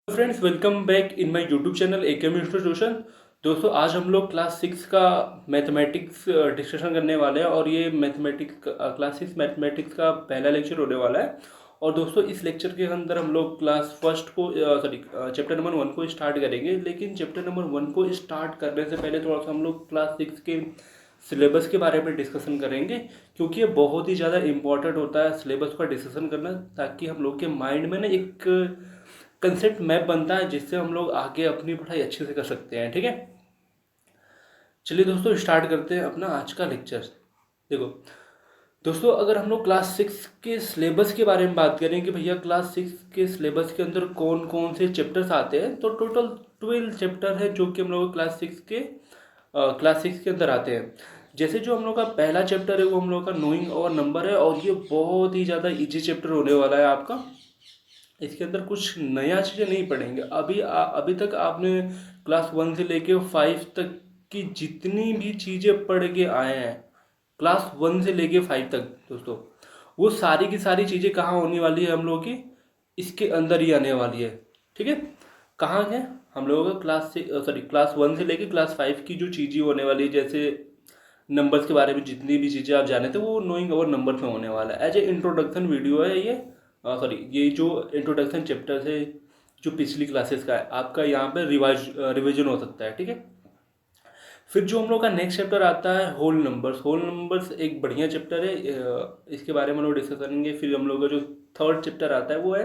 Friends, welcome back in my YouTube channel AKM institution. दोस्तों, आज हम लोग क्लास 6 का मैथमेटिक्स डिस्कशन करने वाले हैं और ये मैथमेटिक्स क्लास 6 मैथमेटिक्स का पहला लेक्चर होने वाला है। और दोस्तों, इस लेक्चर के अंदर हम लोग क्लास फर्स्ट को चैप्टर नंबर 1 को स्टार्ट करेंगे। लेकिन चैप्टर नंबर 1 को स्टार्ट करने से पहले थोड़ा सा हम लोग क्लास 6 के सिलेबस के बारे में डिस्कशन करेंगे, क्योंकि ये बहुत ही ज़्यादा इंपॉर्टेंट होता है सिलेबस का डिस्कशन करना, ताकि हम लोग के माइंड में ना एक कंसेप्ट मैप बनता है जिससे हम लोग आगे अपनी पढ़ाई अच्छे से कर सकते हैं। ठीक है, चलिए दोस्तों स्टार्ट करते हैं अपना आज का लेक्चर। देखो दोस्तों, अगर हम लोग क्लास 6 के सिलेबस के बारे में बात करें कि भैया क्लास 6 के सिलेबस के अंदर कौन कौन से चैप्टर्स आते हैं, तो टोटल 12 चैप्टर है जो कि हम लोग क्लास 6 के अंदर आते हैं। जैसे जो हम लोग का पहला चैप्टर है वो हम लोग का नोइंग और नंबर है, और ये बहुत ही ज़्यादा इजी चैप्टर होने वाला है आपका। इसके अंदर कुछ नया चीज़ें नहीं पढ़ेंगे। अभी तक आपने क्लास 1 से लेके 5 तक की जितनी भी चीज़ें पढ़ के आए हैं, क्लास 1 से लेके 5 तक दोस्तों, वो सारी की सारी चीज़ें कहाँ होने वाली है हम लोगों की, इसके अंदर ही आने वाली है। ठीक है, कहाँ है हम लोगों का क्लास 1 से लेके क्लास 5 की जो चीज़ें होने वाली है, जैसे नंबर्स के बारे में जितनी भी चीज़ें आप जाने थे वो नोइंग और नंबर्स में होने वाला है। एज ए इंट्रोडक्शन वीडियो है ये। ये जो इंट्रोडक्शन चैप्टर है जो पिछली क्लासेस का है, आपका यहाँ पे रिविजन हो सकता है। ठीक है, फिर जो हम लोग का नेक्स्ट चैप्टर आता है होल नंबर्स। होल नंबर्स एक बढ़िया चैप्टर है, इसके बारे में हम लोग डिस्कस करेंगे। फिर हम लोग का जो थर्ड चैप्टर आता है वो है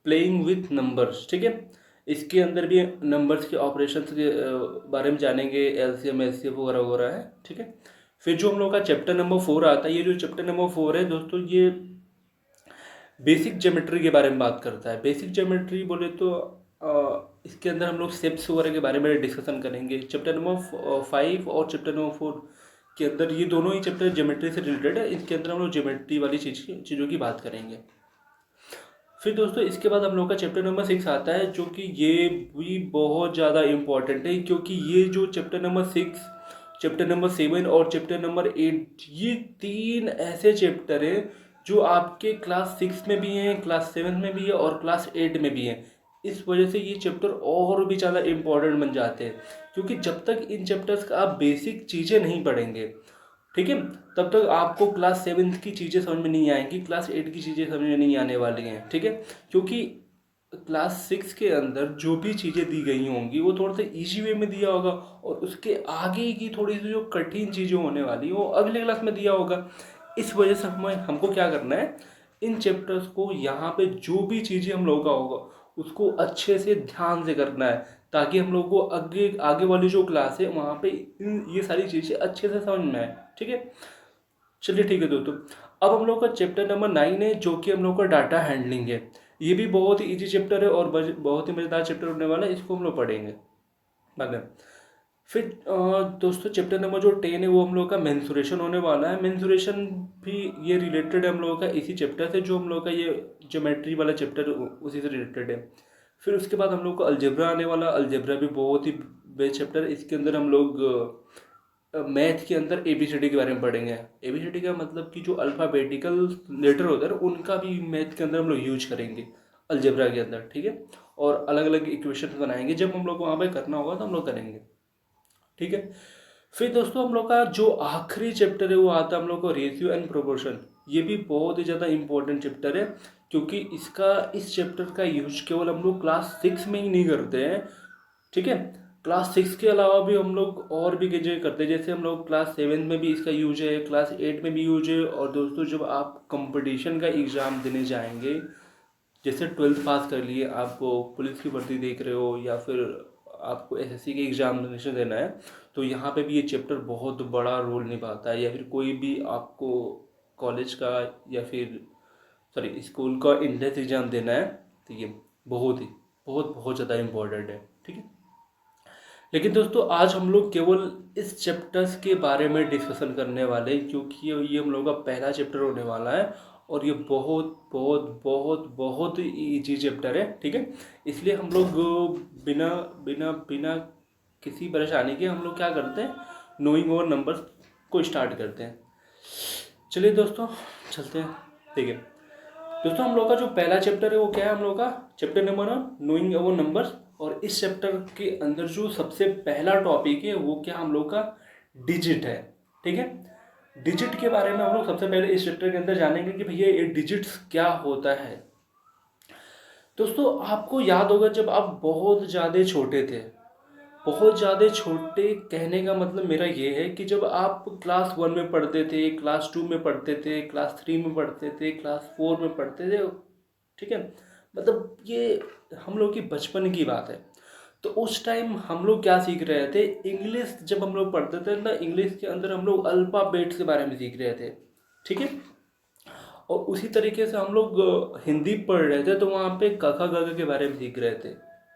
प्लेइंग विथ नंबर्स। ठीक है, इसके अंदर भी नंबर्स के ऑपरेशंस के बारे में जानेंगे, एलसीएम एलसीएम वगैरह वगैरह है। ठीक है, फिर जो हम लोग का चैप्टर नंबर 4 आता है, ये जो चैप्टर नंबर 4 है दोस्तों, ये बेसिक ज्योमेट्री के बारे में बात करता है। बेसिक ज्योमेट्री बोले तो इसके अंदर हम लोग शेप्स वगैरह के बारे में डिस्कशन करेंगे। चैप्टर नंबर 5 और चैप्टर नंबर 4 के अंदर ये दोनों ही चैप्टर ज्योमेट्री से रिलेटेड है। इसके अंदर हम लोग ज्योमेट्री वाली चीज़ों की बात करेंगे। फिर दोस्तों इसके बाद हम लोग का चैप्टर नंबर 6 आता है, जो कि ये भी बहुत ज़्यादा इम्पॉर्टेंट है, क्योंकि ये जो चैप्टर नंबर 6, चैप्टर नंबर 7 और चैप्टर नंबर 8, ये तीन ऐसे चैप्टर हैं जो आपके क्लास 6 में भी हैं, क्लास 7 में भी है और क्लास 8 में भी हैं। इस वजह से ये चैप्टर और भी ज़्यादा इम्पॉर्टेंट बन जाते हैं, क्योंकि जब तक इन चैप्टर्स का आप बेसिक चीज़ें नहीं पढ़ेंगे, ठीक है, तब तक आपको क्लास 7 की चीज़ें समझ में नहीं आएंगी, क्लास 8 की चीज़ें समझ में नहीं आने वाली हैं। ठीक है, क्योंकि क्लास 6 के अंदर जो भी चीज़ें दी गई होंगी वो थोड़ा सा इजी वे में दिया होगा, और उसके आगे की थोड़ी सी जो कठिन चीज़ें होने वाली वो अगले क्लास में दिया होगा। इस वजह से हमको क्या करना है, इन चैप्टर्स को यहाँ पे जो भी चीज़ें हम लोगों का होगा उसको अच्छे से ध्यान से करना है, ताकि हम लोग को आगे आगे वाली जो क्लास है वहाँ पे ये सारी चीज़ें अच्छे से समझ में आए। ठीक है, चलिए ठीक है दोस्तों, अब हम लोग का चैप्टर नंबर 9 है, जो कि हम लोग का डाटा हैंडलिंग है। ये भी बहुत ही इजी चैप्टर है और बहुत ही मज़ेदार चैप्टर होने वाला है, इसको हम लोग पढ़ेंगे बाद में। फिर दोस्तों चैप्टर नंबर जो 10 है वो हम लोग का मेंसुरेशन होने वाला है। मेंसुरेशन भी ये रिलेटेड है हम लोगों का इसी चैप्टर से, जो हम लोग का ये ज्योमेट्री वाला चैप्टर उसी से रिलेटेड है। फिर उसके बाद हम लोग को अलजेब्रा आने वाला। अलजेब्रा भी बहुत ही बेस्ट चैप्टर है। इसके अंदर हम लोग मैथ के अंदर एबीसीडी के बारे में पढ़ेंगे। एबीसीडी का मतलब कि जो अल्फ़ाबेटिकल लेटर होता है उनका भी मैथ के अंदर हम लोग यूज करेंगे अलजेब्रा के अंदर। ठीक है, और अलग अलग इक्वेशन बनाएंगे, जब हम लोग को वहाँ पे करना होगा तो हम लोग करेंगे। ठीक है, फिर दोस्तों हम लोग का जो आखिरी चैप्टर है वो आता है हम लोग को रेशियो एंड प्रोपोर्शन। ये भी बहुत ही ज़्यादा इंपॉर्टेंट चैप्टर है, क्योंकि इस चैप्टर का यूज केवल हम लोग क्लास 6 में ही नहीं करते हैं। ठीक है, क्लास 6 के अलावा भी हम लोग और भी चीज़ें करते हैं, जैसे हम लोग क्लास 7 में भी इसका यूज है, क्लास 8 में भी यूज है। और दोस्तों जब आप कंपटीशन का एग्ज़ाम देने जाएंगे, जैसे 12th पास कर लिए, आपको पुलिस की भर्ती देख रहे हो या फिर आपको एसएससी के एग्जामिनेशन देना है, तो यहाँ पे भी ये चैप्टर बहुत बड़ा रोल निभाता है। या फिर कोई भी आपको कॉलेज का या फिर स्कूल का एंट्रेंस एग्ज़ाम देना है, तो ये बहुत ज़्यादा इम्पोर्टेंट है। ठीक है, लेकिन दोस्तों आज हम लोग केवल इस चैप्टर्स के बारे में डिस्कशन करने वाले हैं, क्योंकि ये हम लोग का पहला चैप्टर होने वाला है और ये बहुत बहुत बहुत बहुत ईजी चैप्टर है। ठीक है, इसलिए हम लोग बिना बिना बिना किसी परेशानी के हम लोग क्या करते हैं, नोइंग और नंबर्स को स्टार्ट करते हैं। चलिए दोस्तों चलते हैं। ठीक है, दोस्तों हम लोग का जो पहला चैप्टर है वो क्या है, हम लोग का चैप्टर नंबर 1 नोइंग अवर नंबर्स। और इस चैप्टर के अंदर जो सबसे पहला टॉपिक है वो क्या हम लोग का डिजिट है। ठीक है, डिजिट के बारे में हम लोग सबसे पहले इस चैप्टर के अंदर जानेंगे कि भैया ये डिजिट्स क्या होता है। दोस्तों आपको याद होगा जब आप बहुत ज़्यादा छोटे थे, बहुत ज़्यादा छोटे कहने का मतलब मेरा ये है कि जब आप क्लास 1 में पढ़ते थे, क्लास 2 में पढ़ते थे, क्लास 3 में पढ़ते थे, क्लास 4 में पढ़ते थे, ठीक है, मतलब ये हम लोग की बचपन की बात है। तो उस टाइम हम लोग क्या सीख रहे थे, इंग्लिश जब हम लोग पढ़ते थे ना, इंग्लिश के अंदर हम लोग अल्फ़ाबेट्स के बारे में सीख रहे थे। ठीक है, और उसी तरीके से हम लोग हिंदी पढ़ रहे थे तो वहाँ पे क ख ग घ के बारे में सीख रहे थे।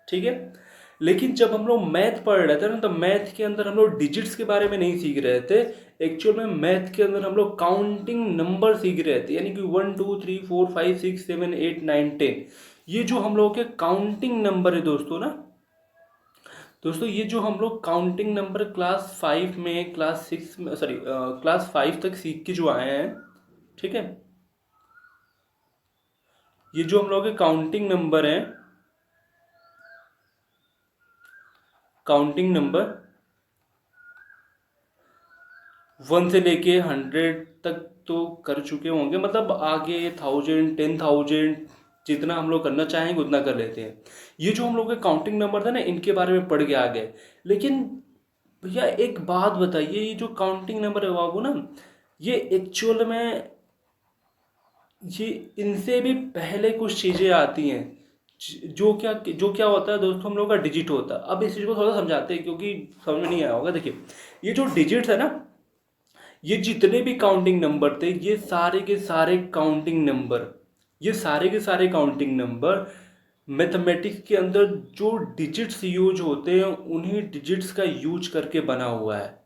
ठीक है, लेकिन जब हम लोग मैथ पढ़ रहे थे ना, तो मैथ के अंदर हम लोग डिजिट्स के बारे में नहीं सीख रहे थे। एक्चुअल में मैथ के अंदर हम लोग काउंटिंग नंबर सीख रहे थे, यानी कि 1 2 3 4 5 6 7 8 9 10। ये जो हम लोग के काउंटिंग नंबर है दोस्तों ना, दोस्तों ये जो हम लोग काउंटिंग नंबर क्लास 5 में, क्लास 6 में, सॉरी क्लास 5 तक सीख के जो आए हैं, ठीक है, ये जो हम लोग के काउंटिंग नंबर हैं, काउंटिंग नंबर 1 से लेके 100 तक तो कर चुके होंगे, मतलब आगे 1000 10,000 जितना हम लोग करना चाहेंगे उतना कर लेते हैं। ये जो हम लोग के काउंटिंग नंबर था ना, इनके बारे में पढ़ के आ गए। लेकिन भैया एक बात बताइए, ये जो काउंटिंग नंबर है बाबू ना, ये एक्चुअल में ये इनसे भी पहले कुछ चीज़ें आती हैं। जो क्या होता है दोस्तों, हम लोग का डिजिट होता है। अब इस चीज़ को थोड़ा समझाते हैं क्योंकि समझ में नहीं आया होगा। देखिए, ये जो डिजिट्स है ना, ये जितने भी काउंटिंग नंबर थे, ये सारे के सारे काउंटिंग नंबर, ये सारे के सारे काउंटिंग नंबर मैथमेटिक्स के अंदर जो डिजिट्स यूज होते हैं उन्हीं डिजिट्स का यूज करके बना हुआ है।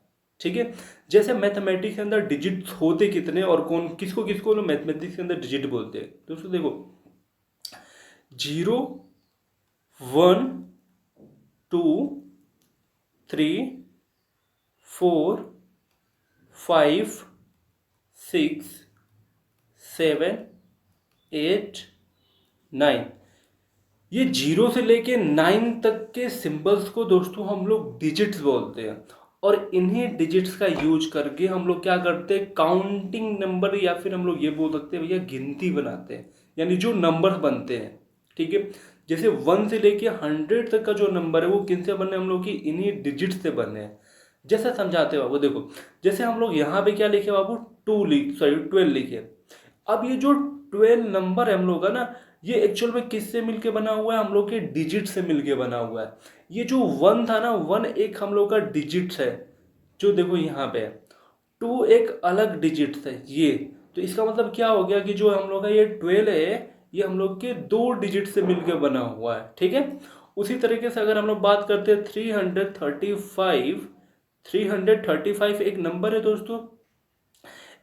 ठीक है, जैसे मैथमेटिक्स के अंदर डिजिट्स होते कितने और कौन किसको किसको लोग मैथमेटिक्स के अंदर डिजिट बोलते हैं। दोस्तों देखो, 0 1 2 3 4 5 6 7 8 9, ये 0 से लेके 9 तक के सिंबल्स को दोस्तों हम लोग डिजिट्स बोलते हैं। और इन्हीं डिजिट्स का यूज करके हम लोग क्या करते हैं, काउंटिंग नंबर, या फिर हम लोग ये बोल सकते हैं भैया गिनती बनाते हैं, यानी जो नंबर्स बनते हैं। ठीक है, जैसे 1 से लेके 100 तक का जो नंबर है वो किन से बने, हम लोग की इन्हीं डिजिट से बने हैं। जैसे समझाते हो बाबू, देखो जैसे हम लोग यहाँ पे क्या लिखे बाबू, 12 लिखे। अब ये जो 12 नंबर है हम लोग का ना, ये एक्चुअल में किससे मिलके बना हुआ है, हम लोग के डिजिट से मिलके बना हुआ है। ये जो 1 था ना, 1 एक हम लोग का डिजिट है, जो देखो यहाँ पे है। 2 एक अलग डिजिट है ये। तो इसका मतलब क्या हो गया कि जो हम लोग का ये 12 है, ये हम लोग के 2 डिजिट से मिलके बना हुआ है। ठीक है, उसी तरीके से अगर हम लोग बात करते हैं 335, 335 एक नंबर है दोस्तों।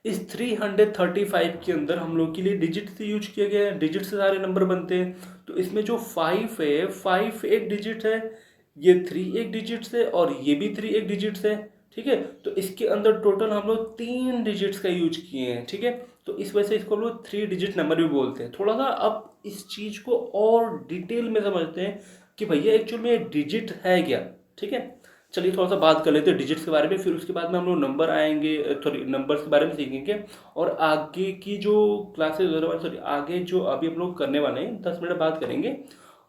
इस 335 के अंदर हम लोग के लिए डिजिट से यूज किया गया है, डिजिट से सारे नंबर बनते हैं। तो इसमें जो 5 है, 5 एक डिजिट है, ये 3 एक डिजिट है, और ये भी 3 एक डिजिट है। ठीक है, तो इसके अंदर टोटल हम लोग 3 डिजिट्स का यूज किए हैं। ठीक है, तो इस वजह से इसको हम लोग 3 डिजिट नंबर भी बोलते हैं। थोड़ा सा अब इस चीज़ को और डिटेल में समझते हैं कि भैया एक्चुअल में डिजिट है क्या। ठीक है, चलिए थोड़ा सा बात कर लेते हैं डिजिट्स के बारे में, फिर उसके बाद में हम लोग नंबर आएंगे, सॉरी नंबर्स के बारे में सीखेंगे। और आगे की जो क्लासेज, सॉरी आगे जो अभी हम लोग करने वाले हैं 10 मिनट बात करेंगे,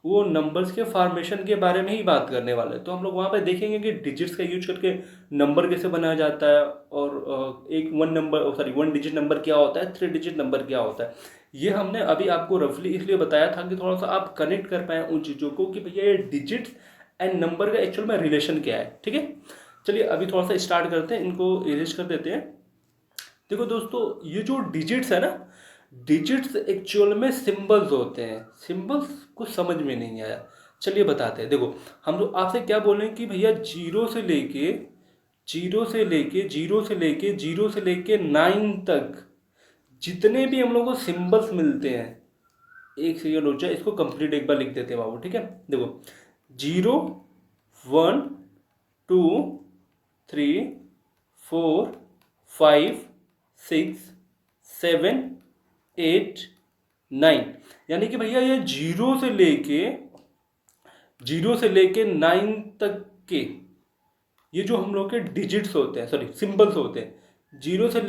वो नंबर्स के फॉर्मेशन के बारे में ही बात करने वाले हैं। तो हम लोग वहाँ पे देखेंगे कि डिजिट्स का यूज करके नंबर कैसे बनाया जाता है, और एक 1 डिजिट नंबर क्या होता है, 3 डिजिट नंबर क्या होता है। ये हमने अभी आपको रफली इसलिए बताया था कि थोड़ा सा आप कनेक्ट कर पाएँ उन चीज़ों को कि भैया ये डिजिट्स एंड नंबर का एक्चुअल में रिलेशन क्या है। ठीक है, चलिए अभी थोड़ा सा स्टार्ट करते हैं, इनको इरेज कर देते हैं। देखो दोस्तों, ये जो डिजिट्स है ना, डिजिट्स एक्चुअल में सिंबल्स होते हैं। सिंबल्स कुछ समझ में नहीं आया, चलिए बताते हैं। देखो हम लोग आपसे क्या बोल रहे हैं कि भैया जीरो से लेके 9 तक जितने भी हम लोग को सिंबल्स मिलते हैं, एक सेकेंड हो जाए, इसको कंप्लीट एक बार लिख देते हैं बाबू। ठीक है, देखो 0 1 2 3 4 5 6 7 8 9, यानी कि भैया ये जीरो से लेके 9 तक के ये जो हम लोग के डिजिट्स होते हैं, सॉरी सिंबल्स होते हैं, जीरो से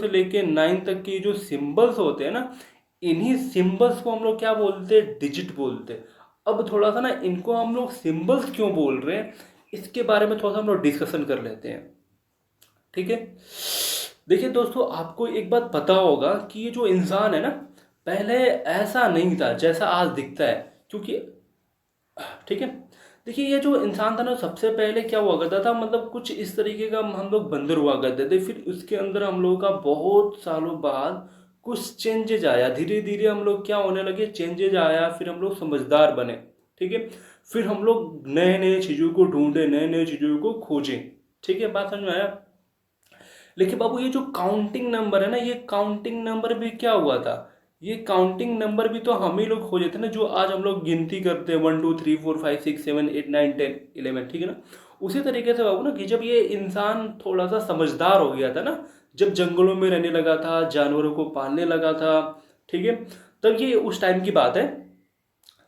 लेके 9 तक के जो सिंबल्स होते हैं ना, इन्हीं सिंबल्स को हम लोग क्या बोलते हैं, डिजिट बोलते हैं। अब थोड़ा सा ना इनको हम लोग सिंबल्स क्यों बोल रहे हैं, इसके बारे में थोड़ा सा हम लोग डिस्कशन कर लेते हैं, ठीक है। देखिए दोस्तों, आपको एक बात पता होगा कि ये जो इंसान है ना, पहले ऐसा नहीं था जैसा आज दिखता है, क्योंकि ठीक है। देखिए ये जो इंसान था ना, सबसे पहले क्या हुआ करता था, मतलब कुछ इस तरीके का हम लोग बंदर हुआ करते थे। फिर उसके अंदर हम लोगों का बहुत सालों बाद कुछ चेंजेज आया, धीरे धीरे हम लोग क्या होने लगे, चेंजेज आया, फिर हम लोग समझदार बने, ठीक है। फिर हम लोग नए नए चीज़ों को ढूंढे, नए नए चीज़ों को खोजें, ठीक है, बात समझ में आया। लेकिन बाबू ये जो काउंटिंग नंबर है ना, ये काउंटिंग नंबर भी क्या हुआ था, ये काउंटिंग नंबर भी तो हम ही लोग खोजे थे ना, जो आज हम लोग गिनती करते हैं 1 2 3 4 5 6 7 8 9 10 11, ठीक है ना। उसी तरीके से बाबू ना, कि जब ये इंसान थोड़ा सा समझदार हो गया था ना, जब जंगलों में रहने लगा था, जानवरों को पालने लगा था, ठीक है, तब ये उस टाइम की बात है।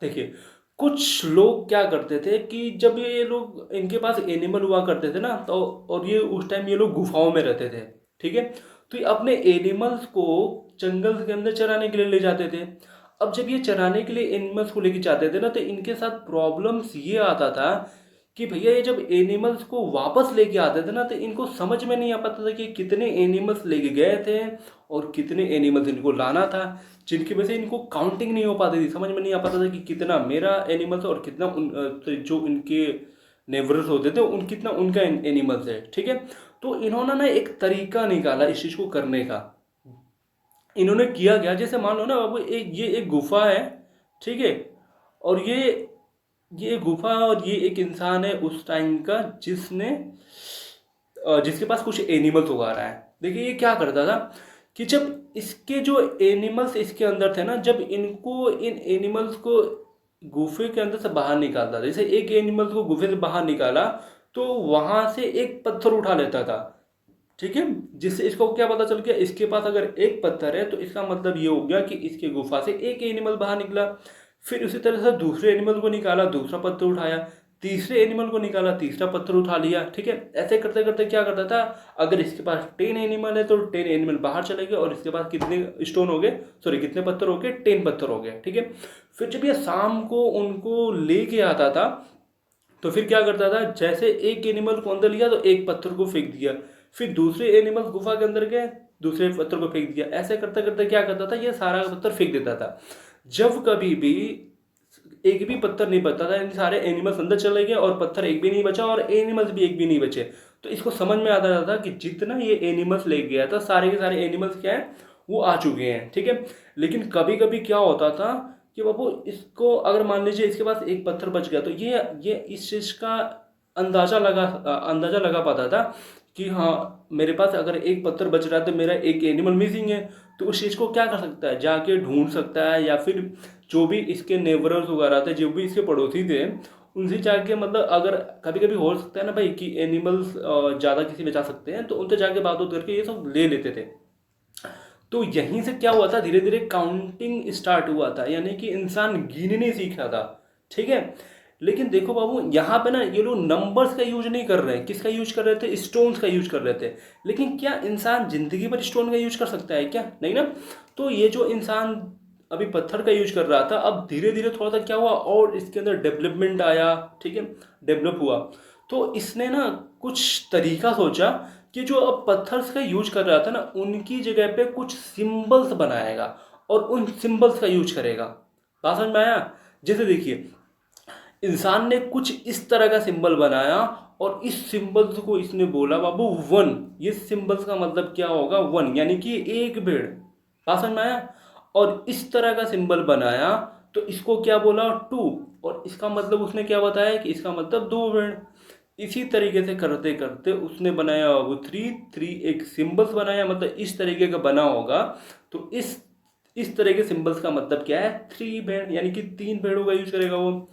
देखिए कुछ लोग क्या करते थे कि जब ये लोग, इनके पास एनिमल हुआ करते थे ना, तो और ये उस टाइम ये लोग गुफाओं में रहते थे, ठीक है। तो ये अपने एनिमल्स को जंगल के अंदर चराने के लिए ले जाते थे। अब जब ये चराने के लिए एनिमल्स को लेके जाते थे ना, तो इनके साथ प्रॉब्लम्स ये आता था कि भैया ये जब एनिमल्स को वापस लेके आते थे ना, तो इनको समझ में नहीं आ पाता था कि कितने एनिमल्स लेके गए थे और कितने एनिमल्स इनको लाना था, जिनकी वजह से इनको काउंटिंग नहीं हो पाती थी, समझ में नहीं आ पाता था कि कितना मेरा एनिमल्स और कितना तो जो इनके नेबर्स होते थे उन कितना उनका एनिमल्स है, ठीक है। तो इन्होंने ना एक तरीका निकाला इस चीज़ को करने का। इन्होंने किया गया, जैसे मान लो ना बाबू, ये एक गुफा है, ठीक है, और ये गुफा और ये एक इंसान है उस टाइम का, जिसके पास कुछ एनिमल्स उगा रहा है। देखिए ये क्या करता था कि जब इसके जो एनिमल्स इसके अंदर थे ना, जब इन एनिमल्स को गुफे के अंदर से बाहर निकालता था, जैसे एक एनिमल्स को गुफे से बाहर निकाला, तो वहां से एक पत्थर उठा लेता था, ठीक है। जिससे इसको क्या पता चल गया, इसके पास अगर एक पत्थर है तो इसका मतलब ये हो गया कि इसके गुफा से एक एनिमल बाहर निकला। फिर उसी तरह से दूसरे एनिमल को निकाला, दूसरा पत्थर उठाया, तीसरे एनिमल को निकाला, तीसरा पत्थर उठा लिया, ठीक है। ऐसे करते करते क्या करता था, अगर इसके पास 10 एनिमल है तो 10 एनिमल बाहर चले गए, और इसके पास कितने स्टोन हो गए, सॉरी कितने पत्थर हो गए, 10 पत्थर हो गए, ठीक है। फिर जब ये शाम को उनको लेके आता था, तो फिर क्या करता था, जैसे एक एनिमल को अंदर लिया तो एक पत्थर को फेंक दिया, फिर दूसरे एनिमल गुफा के अंदर गए, दूसरे पत्थर को फेंक दिया, ऐसे करते करते क्या करता था, ये सारा पत्थर फेंक देता था। जब कभी भी एक भी पत्थर नहीं बचता था, इन सारे एनिमल्स अंदर चले गए और पत्थर एक भी नहीं बचा, और एनिमल्स भी एक भी नहीं बचे। तो इसको समझ में आता था कि जितना ये एनिमल्स ले गया था, सारे के सारे एनिमल्स क्या है, वो आ चुके हैं, ठीक है। लेकिन कभी कभी क्या होता था कि बाबू, इसको अगर मान लीजिए इसके पास एक पत्थर बच गया, तो ये इस चीज़ का अंदाजा लगा पाता था कि हाँ, मेरे पास अगर एक पत्थर बच रहा है तो मेरा एक एनिमल मिसिंग है। तो उस चीज़ को क्या कर सकता है, जाके ढूंढ सकता है, या फिर जो भी इसके नेबरर्स वगैरह थे, जो भी इसके पड़ोसी थे, उनसे जाके, मतलब अगर कभी कभी हो सकता है ना भाई कि एनिमल्स ज़्यादा किसी बचा सकते हैं, तो उनसे जाके बात बात करके ये सब ले लेते थे। तो यहीं से क्या हुआ था, धीरे धीरे काउंटिंग स्टार्ट हुआ था, यानी कि इंसान गिनने सीख रहा था, ठीक है। लेकिन देखो बाबू, यहाँ पे ना ये लोग नंबर्स का यूज नहीं कर रहे हैं, किसका यूज कर रहे थे, स्टोन्स का यूज कर रहे थे। लेकिन क्या इंसान जिंदगी भर स्टोन का यूज कर सकता है क्या, नहीं ना। तो ये जो इंसान अभी पत्थर का यूज कर रहा था, अब धीरे धीरे थोड़ा सा क्या हुआ, और इसके अंदर डेवलपमेंट आया, ठीक है, डेवलप हुआ। तो इसने ना कुछ तरीका सोचा कि जो अब पत्थर्स का यूज कर रहा था ना, उनकी जगह पे कुछ सिंबल्स बनाएगा और उन सिंबल्स का यूज करेगा। बात समझ में आया। जैसे देखिए, इंसान ने कुछ इस तरह का सिंबल बनाया, और इस सिंबल्स को इसने बोला बाबू 1। ये सिंबल्स का मतलब क्या होगा, 1 यानी कि एक भेड़। बात समझ में आया। और इस तरह का सिंबल बनाया, तो इसको क्या बोला, 2, और इसका मतलब उसने क्या बताया कि इसका मतलब 2 भेड़। इसी तरीके से करते करते उसने बनाया वो 3 एक सिंबल्स बनाया, मतलब इस तरीके का बना होगा। तो इस तरह के सिंबल्स का मतलब क्या है, 3 भेड़, यानी कि 3 भेड़ों का यूज करेगा वो।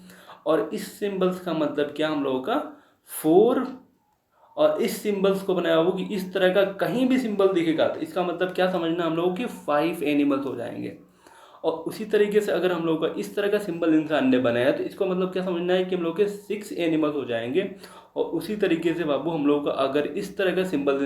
और इस सिंबल्स का मतलब क्या हम लोगों का, 4। और इस सिंबल्स को बनाया वो कि इस तरह का कहीं भी सिंबल दिखेगा तो इसका मतलब क्या समझना हम लोगों की, 5 एनिमल्स हो जाएंगे। और उसी तरीके से अगर हम लोग का इस तरह का सिंबल इंसान ने बनाया तो इसको मतलब क्या समझना है कि हम लोग के 6 एनिमल्स हो जाएंगे। और उसी तरीके से बाबू हम लोग का अगर इस तरह का सिंबल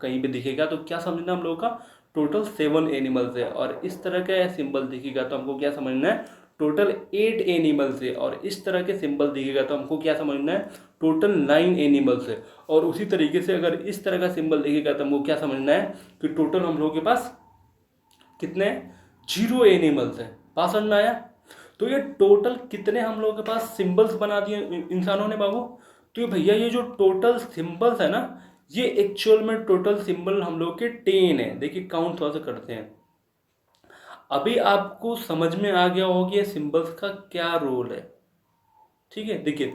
कहीं पे दिखेगा तो क्या समझना हम लोग का टोटल 7 एनिमल्स है। और इस तरह का सिंबल दिखेगा तो हमको क्या समझना है टोटल 8 एनिमल्स है। और इस तरह के सिंबल दिखेगा तो हमको क्या समझना है टोटल 9 एनिमल्स है। और उसी तरीके से अगर इस तरह का सिंबल दिखेगा तो हमको क्या समझना है कि टोटल हम लोगों के पास कितने 0 एनिमल्स हैं। बात समझ में आया। तो ये टोटल कितने हम लोगों के पास सिंबल्स बना दिए इंसानों ने बाबू। तो भैया ये जो टोटल सिंबल्स है ना ये एक्चुअल में टोटल सिंबल हम लोग के 10 है। देखिए काउंट थोड़ा सा करते हैं। अभी आपको समझ में आ गया होगा ये सिंबल्स का क्या रोल है। ठीक है देखिए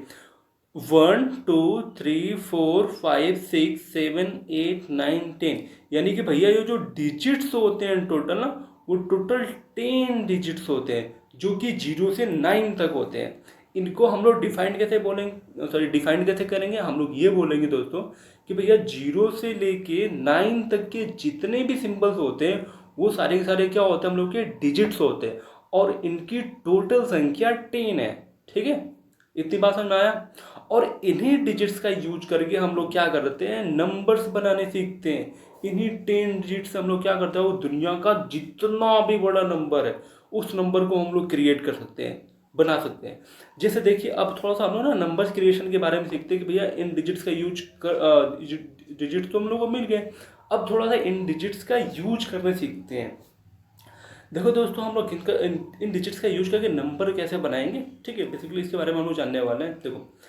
1 2 3 4 5 6 7 8 9 10 यानी कि भैया ये जो डिजिट्स होते हैं टोटल ना वो टोटल 10 डिजिट्स होते हैं जो कि 0 से 9 तक होते हैं। इनको हम लोग डिफाइन कैसे बोलेंगे सॉरी डिफाइन कैसे करेंगे हम लोग ये बोलेंगे दोस्तों कि भैया 0 से लेके 9 तक के जितने भी सिंबल्स होते हैं वो सारे के सारे क्या होते हैं हम लोग के डिजिट्स होते हैं और इनकी टोटल संख्या 10 है। ठीक है इतनी बात समझ में आया। और इन्हीं डिजिट्स का यूज करके हम लोग क्या करते हैं नंबर्स बनाने सीखते हैं। इन्हीं 10 डिजिट्स हम लोग क्या करते हैं वो दुनिया का जितना भी बड़ा नंबर है उस नंबर को हम लोग क्रिएट कर सकते हैं बना सकते हैं। जैसे देखिए अब थोड़ा सा हम लोग ना नंबर्स क्रिएशन के बारे में सीखते हैं कि भैया इन डिजिट्स का यूज कर डिजिट्स तो हम लोग को मिल गए। अब थोड़ा सा इन डिजिट्स का यूज करने सीखते हैं। देखो दोस्तों हम लोग इन डिजिट्स का यूज करके नंबर कैसे बनाएंगे। ठीक है बेसिकली इसके बारे में हम लोग जानने वाले हैं। देखो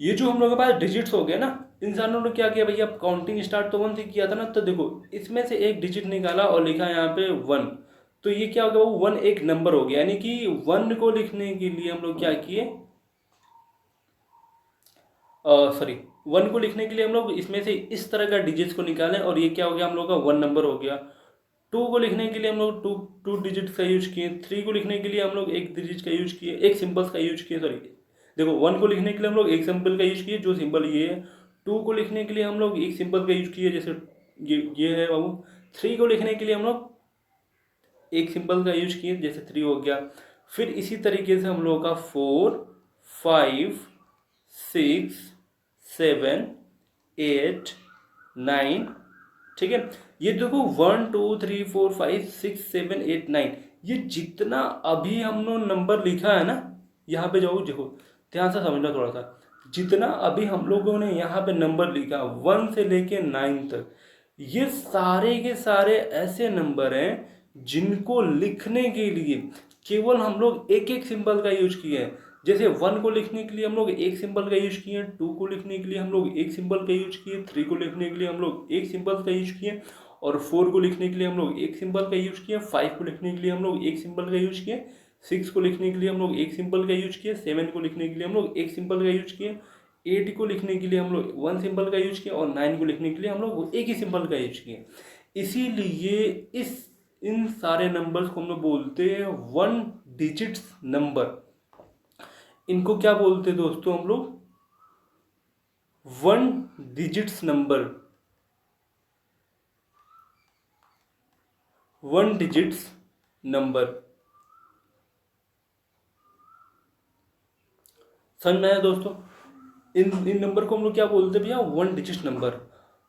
ये जो हम लोग के पास डिजिट्स हो गए ना इंसानों ने क्या किया भैया काउंटिंग स्टार्ट तो 1 से किया था ना। तो देखो इसमें से एक डिजिट निकाला और लिखा यहाँ पे 1। तो ये क्या हो गया वो 1 एक नंबर हो गया। यानी कि 1 को लिखने के लिए हम लोग क्या किए सॉरी 1 को लिखने के लिए हम लोग इसमें से इस तरह का डिजिट्स को निकालें और ये क्या हो गया हम लोग का 1 नंबर हो गया। 2 को लिखने के लिए हम लोग टू डिजिट्स का यूज किए। 3 को लिखने के लिए हम लोग एक डिजिट का यूज किए एक सिंबल्स का यूज किए सॉरी देखो 1 को लिखने के लिए हम लोग एक सिंबल का यूज किए जो सिंबल ये है। 2 को लिखने के लिए हम लोग एक सिंबल का यूज किए जैसे ये है बाबू। 3 को लिखने के लिए हम लोग एक सिंबल का यूज किए जैसे 3 हो गया। फिर इसी तरीके से हम लोग का 4 5 6 7 8 9 ठीक है। ये देखो 1 2 3 4 5 6 7 8 9 ये जितना अभी हम लोग नंबर लिखा है ना यहाँ पे जाओ देखो ध्यान से समझना थोड़ा सा। जितना अभी हम लोगों ने यहाँ पे नंबर लिखा 1 से लेके 9 तक ये सारे के सारे ऐसे नंबर हैं जिनको लिखने के लिए केवल हम लोग एक एक सिंबल का यूज किए हैं। जैसे 1 को लिखने के लिए हम लोग एक सिंबल का यूज किए 2 को लिखने के लिए हम लोग एक सिंबल का यूज किए 3 को लिखने के लिए हम लोग एक सिंबल का यूज किए और 4 को लिखने के लिए हम लोग एक सिंबल का यूज किए 5 को लिखने के लिए हम लोग एक सिंबल का यूज किए 6 को लिखने के लिए हम लोग एक सिंबल का यूज किए 7 को लिखने के लिए हम लोग एक सिंबल का यूज किए 8 को लिखने के लिए हम लोग 1 सिंबल का यूज किया और 9 को लिखने के लिए हम लोग एक ही सिंबल का यूज किए। इसीलिए इन सारे नंबर्स को हम लोग बोलते हैं 1 डिजिट्स नंबर। इनको क्या बोलते हैं दोस्तों हम लोग 1 डिजिट्स नंबर 1 डिजिट्स नंबर। समझ में आया दोस्तों। इन नंबर को हम लोग क्या बोलते हैं भैया 1 डिजिट नंबर।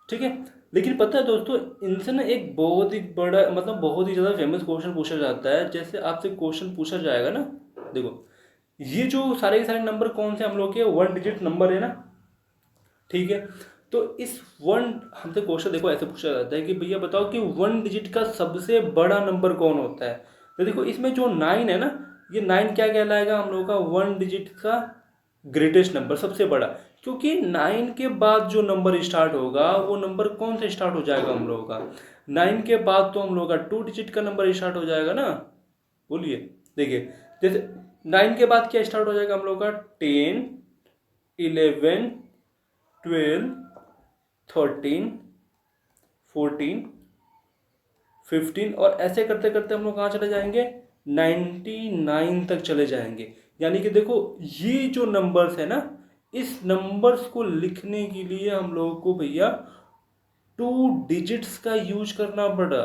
ठीक है लेकिन पता है दोस्तों इनसे ना एक बहुत ही बड़ा मतलब बहुत ही ज़्यादा फेमस क्वेश्चन पूछा जाता है। जैसे आपसे क्वेश्चन पूछा जाएगा ना देखो ये जो सारे के सारे नंबर कौन से हम लोग के 1 डिजिट नंबर है ना। ठीक है तो इस 1 हमसे क्वेश्चन देखो ऐसे पूछा जाता है कि भैया बताओ कि 1 डिजिट का सबसे बड़ा नंबर कौन होता है। तो देखो इसमें जो 9 है ना ये 9 क्या कहलाएगा हम लोग का 1 डिजिट का ग्रेटेस्ट नंबर सबसे बड़ा। क्योंकि 9 के बाद जो नंबर स्टार्ट होगा वो नंबर कौन से स्टार्ट हो जाएगा हम लोगों का 9 के बाद तो हम लोग का 2 डिजिट का नंबर स्टार्ट हो जाएगा ना। बोलिए देखिए जैसे 9 के बाद क्या स्टार्ट हो जाएगा हम लोग का 10 11 12 13 14 15 और ऐसे करते करते हम लोग कहाँ चले जाएंगे 99 तक चले जाएंगे। यानी कि देखो ये जो नंबर्स है ना इस नंबर्स को लिखने के लिए हम लोगों को भैया 2 डिजिट्स का यूज करना पड़ा।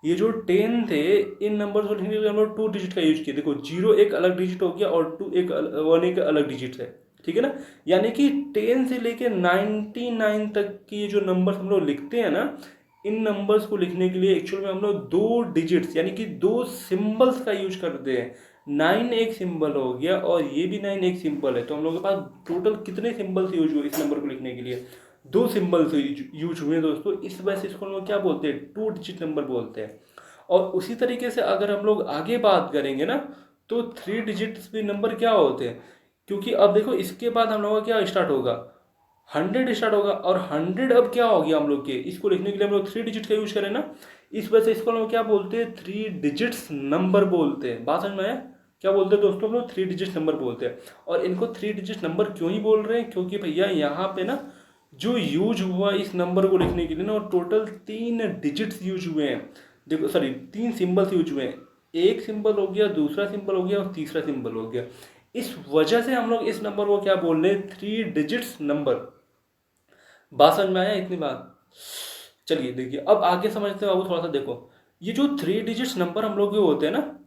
ये जो 10 थे, इन नंबर को लिखने के लिए हम लोग 2 डिजिट का यूज किए। देखो 0 एक अलग डिजिट हो गया और 1 एक अलग डिजिट है, ठीक है ना। यानी कि 10 से लेके 99 तक की ये जो नंबर्स हम लोग लिखते हैं ना, इन नंबर्स को लिखने के लिए एक्चुअल में हम लोग 2 डिजिट्स यानी कि 2 सिंबल्स का यूज करते हैं। 9 एक सिंबल हो गया और ये भी 9 एक सिंबल है, तो हम लोग के पास टोटल कितने सिंबल्स यूज हुए इस नंबर को लिखने के लिए? 2 सिंबल्स यूज हुए दोस्तों। इस वजह से इसको हम लोग क्या बोलते हैं? 2 डिजिट नंबर बोलते हैं। और उसी तरीके से अगर हम लोग आगे बात करेंगे ना, तो 3 डिजिट्स भी नंबर क्या होते हैं? क्योंकि अब देखो इसके बाद हम लोग का क्या स्टार्ट होगा? 100 स्टार्ट होगा, और 100 अब क्या हो गया हम लोग के? इसको लिखने के लिए हम लोग 3 डिजिट का यूज करें ना, इस वजह से इसको हम लोग क्या बोलते हैं? 3 डिजिट्स नंबर बोलते हैं। बात समझ में आया? क्या बोलते हैं दोस्तों हम लोग? 3 डिजिट नंबर बोलते हैं। और इनको 3 डिजिट नंबर क्यों ही बोल रहे हैं? क्योंकि भैया यहाँ पे ना जो यूज हुआ इस नंबर को लिखने के लिए ना, और टोटल 3 डिजिट्स यूज हुए हैं। देखो सॉरी, 3 सिंबल्स यूज हुए हैं। एक सिंबल हो गया, दूसरा सिंबल हो गया और तीसरा सिंबल हो गया। इस वजह से हम लोग इस नंबर को क्या बोल रहे हैं? 3 डिजिट्स नंबर। बात समझ में आया इतनी बात? चलिए देखिए अब आगे समझते हो बाबू थोड़ा सा। देखो ये जो 3 डिजिट्स नंबर हम लोग के होते हैं ना,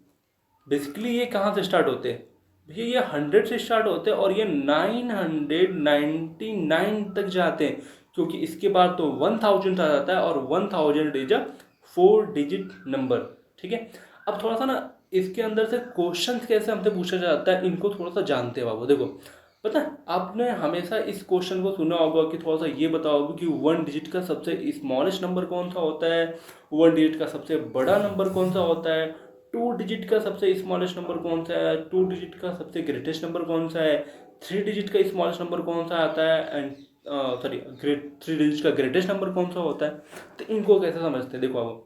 बेसिकली ये कहाँ से स्टार्ट होते हैं? भैया ये 100 से स्टार्ट होते हैं और ये 999 तक जाते हैं, क्योंकि इसके बाद तो 1000 आ जाता है, और 1000 इज अ 4 डिजिट नंबर, ठीक है। अब थोड़ा सा ना इसके अंदर से क्वेश्चन कैसे हमसे पूछा जाता है, इनको थोड़ा सा जानते हैं बाबू। देखो पता है आपने हमेशा इस क्वेश्चन को सुना होगा कि थोड़ा सा ये बताओ कि 1 डिजिट का सबसे स्मॉलेस्ट नंबर कौन सा होता है, 1 डिजिट का सबसे बड़ा नंबर कौन सा होता है, 2 डिजिट का सबसे स्मॉलेस्ट नंबर कौन सा है, 2 डिजिट का सबसे ग्रेटेस्ट नंबर कौन सा है, 3 डिजिट का स्मॉलेस्ट नंबर कौन सा आता है, एंड सॉरी 3 डिजिट का ग्रेटेस्ट नंबर कौन सा होता है। तो इनको कैसे समझते हैं? देखो अब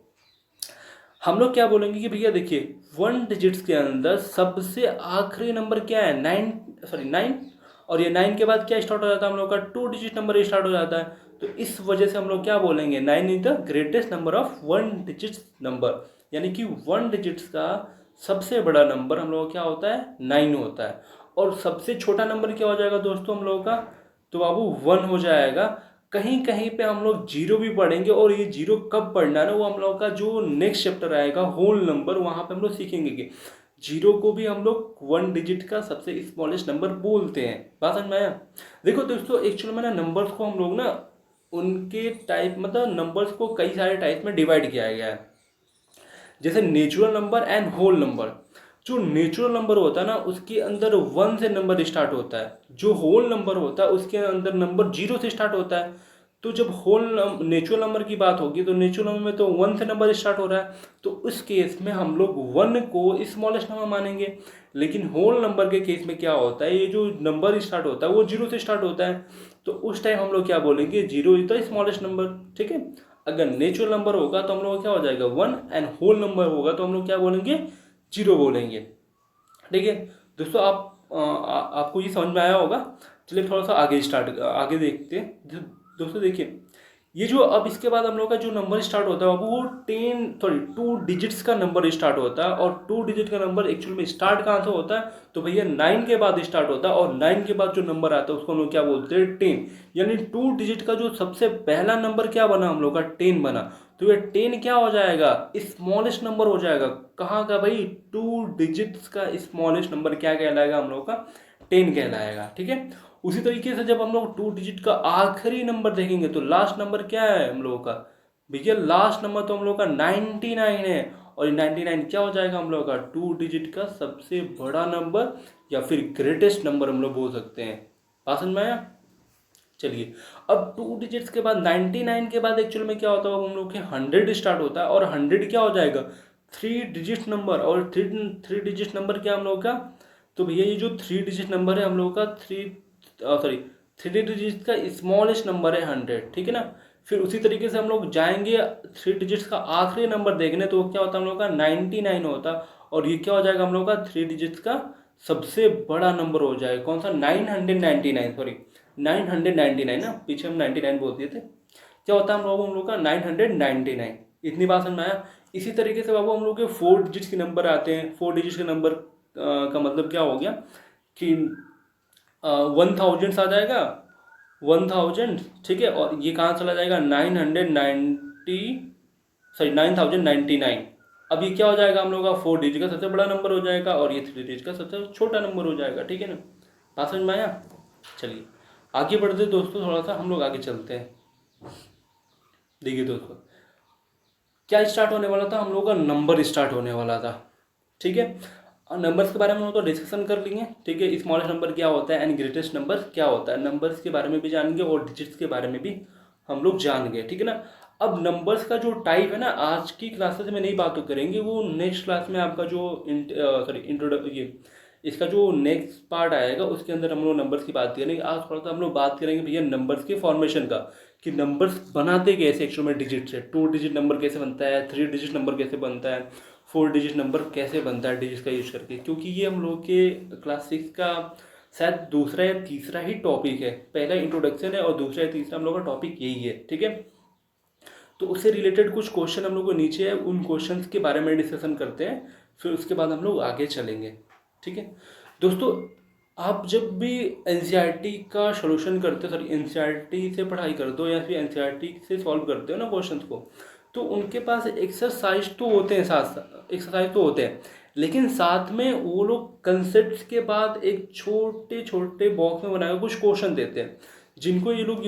हम लोग क्या बोलेंगे कि भैया देखिए 1 डिजिट्स के अंदर सबसे आखिरी नंबर क्या है? 9, और ये 9 के बाद क्या स्टार्ट हो जाता है हम लोग का? 2 डिजिट नंबर स्टार्ट हो जाता है। तो इस वजह से हम लोग क्या बोलेंगे? 9 is the greatest number of 1 digit number. यानी कि 1 डिजिट्स का सबसे बड़ा नंबर हम लोग का क्या होता है? 9 होता है। और सबसे छोटा नंबर क्या हो जाएगा दोस्तों हम लोगों का? तो बाबू 1 हो जाएगा। कहीं कहीं पे हम लोग जीरो भी पढ़ेंगे, और ये जीरो कब पढ़ना है ना, वो हम लोग का जो नेक्स्ट चैप्टर आएगा होल नंबर, वहाँ पे हम लोग सीखेंगे कि जीरो को भी हम लोग 1 डिजिट का सबसे स्मॉलेस्ट नंबर बोलते हैं। बात समझ में आया? देखो दोस्तों एक्चुअल में ना नंबर्स को हम लोग ना उनके टाइप, मतलब नंबर्स को कई सारे टाइप में डिवाइड किया गया है, जैसे natural number and whole number. जो नेचुरल नंबर होता है ना उसके अंदर 1 से नंबर स्टार्ट होता है, जो होल नंबर होता है उसके अंदर नंबर 0 से स्टार्ट होता है। तो जब नेचुरल नंबर की बात होगी तो नेचुरल नंबर में तो 1 से नंबर स्टार्ट हो रहा है, तो उस केस में हम लोग 1 को स्मॉलेस्ट नंबर मानेंगे। लेकिन होल नंबर के केस में क्या होता है, ये जो नंबर स्टार्ट होता है वो 0 से स्टार्ट होता है, तो उस टाइम हम लोग क्या बोलेंगे? 0 इज द स्मॉलेस्ट नंबर, ठीक है। अगर नेचुरल नंबर होगा तो हम लोग क्या हो जाएगा? 1, एंड होल नंबर होगा तो हम लोग क्या बोलेंगे? 0 बोलेंगे, ठीक है। दोस्तों आपको ये समझ में आया होगा। चलिए थोड़ा सा आगे देखते हैं। दोस्तों देखिए ये जो अब इसके बाद हम लोग का जो नंबर स्टार्ट होता है वो 2 डिजिट्स का नंबर स्टार्ट होता है। और 2 डिजिट का नंबर एक्चुअल में स्टार्ट कहाँ से होता है? तो भैया 9 के बाद स्टार्ट होता है, और 9 के बाद जो नंबर आता है उसको हम लोग क्या बोलते हैं? 10। यानी 2 डिजिट का जो सबसे पहला नंबर क्या बना हम लोग का? 10 बना। तो ये 10 क्या हो जाएगा? स्मॉलेस्ट नंबर हो जाएगा। कहाँ का भाई? 2 डिजिट्स का स्मॉलेस्ट नंबर क्या कहलाएगा हम लोग का? 10 कहलाएगा, ठीक है। उसी तरीके से जब हम लोग 2 डिजिट का आखिरी नंबर देखेंगे तो लास्ट नंबर क्या है हम लोगों का? भैया लास्ट नंबर तो हम लोग का 99 है, और ये 99 क्या हो जाएगा हम लोग का? 2 डिजिट का सबसे बड़ा नंबर या फिर ग्रेटेस्ट नंबर हम लोग बोल सकते हैं। बात समझ में आया? चलिए अब 2 डिजिट्स के बाद 99 के बाद एक्चुअल में क्या होता है? हम लोग के 100 स्टार्ट होता है, और 100 क्या हो जाएगा? 3 डिजिट नंबर। और 3 डिजिट नंबर क्या हम लोग का? तो भैया ये जो 3 डिजिट नंबर है हम लोग का 3 डिजिट का स्मॉलेस्ट नंबर है 100, ठीक है ना। फिर उसी तरीके से हम लोग जाएंगे 3 डिजिट्स का आखिरी नंबर देखने, तो क्या होता है हम लोग का? 99 होता। और ये क्या हो जाएगा हम लोग का? 3 डिजिट्स का सबसे बड़ा नंबर हो जाएगा। कौन सा? 999, सॉरी 999 ना, पीछे हम 99 बोल दिए थे। क्या होता है हम लोग का? 999। इतनी बात समझ में आया? इसी तरीके से बाबू हम लोग के 4 डिजिट्स के नंबर आते हैं। 4 डिजिट्स के नंबर का मतलब क्या हो गया कि 1000 आ जाएगा, 1000, ठीक है। और ये कहाँ चला जाएगा? 999 सॉरी 9099। अब ये क्या हो जाएगा हम लोग का 4 डिजिट का सबसे बड़ा नंबर हो जाएगा और ये 3 डिजिट का सबसे छोटा नंबर हो जाएगा। ठीक है ना, बात समझ में आया। चलिए आगे बढ़ते दोस्तों, थोड़ा सा हम लोग आगे चलते हैं। देखिए दोस्तों, क्या स्टार्ट होने वाला था, हम लोग का नंबर स्टार्ट होने वाला था। ठीक है, नंबर्स के बारे में हम लोग तो डिस्कशन कर लिए। ठीक है, स्मॉलेस्ट नंबर क्या होता है एंड ग्रेटेस्ट नंबर क्या होता है, नंबर्स के बारे में भी जानेंगे और डिजिट्स के बारे में भी हम लोग जान गए। ठीक है ना, अब नंबर्स का जो टाइप है ना, आज की क्लासेस में नहीं बात करेंगे, वो नेक्स्ट क्लास में आपका जो ये इसका जो नेक्स्ट पार्ट आएगा उसके अंदर हम लोग नंबर्स की बात करेंगे। आज थोड़ा सा हम लोग बात करेंगे भैया नंबर्स के फॉर्मेशन का, कि नंबर्स बनाते कैसे एक्चुअल में डिजिट से। 2 डिजिट नंबर कैसे बनता है, 3 डिजिट नंबर कैसे बनता है, 4 डिजिट नंबर कैसे बनता है डिजिट का यूज करके। क्योंकि ये हम लोग के क्लास 6 का शायद दूसरा या तीसरा ही टॉपिक है। पहला इंट्रोडक्शन है और दूसरा या तीसरा हम लोग का टॉपिक यही है। ठीक है, तो उससे रिलेटेड कुछ क्वेश्चन हम लोग को नीचे है, उन क्वेश्चंस के बारे में डिस्कशन करते हैं, फिर उसके बाद हम लोग आगे चलेंगे। ठीक है दोस्तों, आप जब भी एनसीईआरटी का सॉल्यूशन करते हो, सॉरी एनसीईआरटी से पढ़ाई करते हो या फिर एनसीईआरटी से सॉल्व करते हो ना क्वेश्चंस को, तो उनके पास एक्सरसाइज तो होते हैं, साथ एक्सरसाइज तो होते हैं, लेकिन साथ में वो लोग कंसेप्ट के बाद एक छोटे छोटे बॉक्स में बनाकर कुछ क्वेश्चन देते हैं, जिनको ये लोग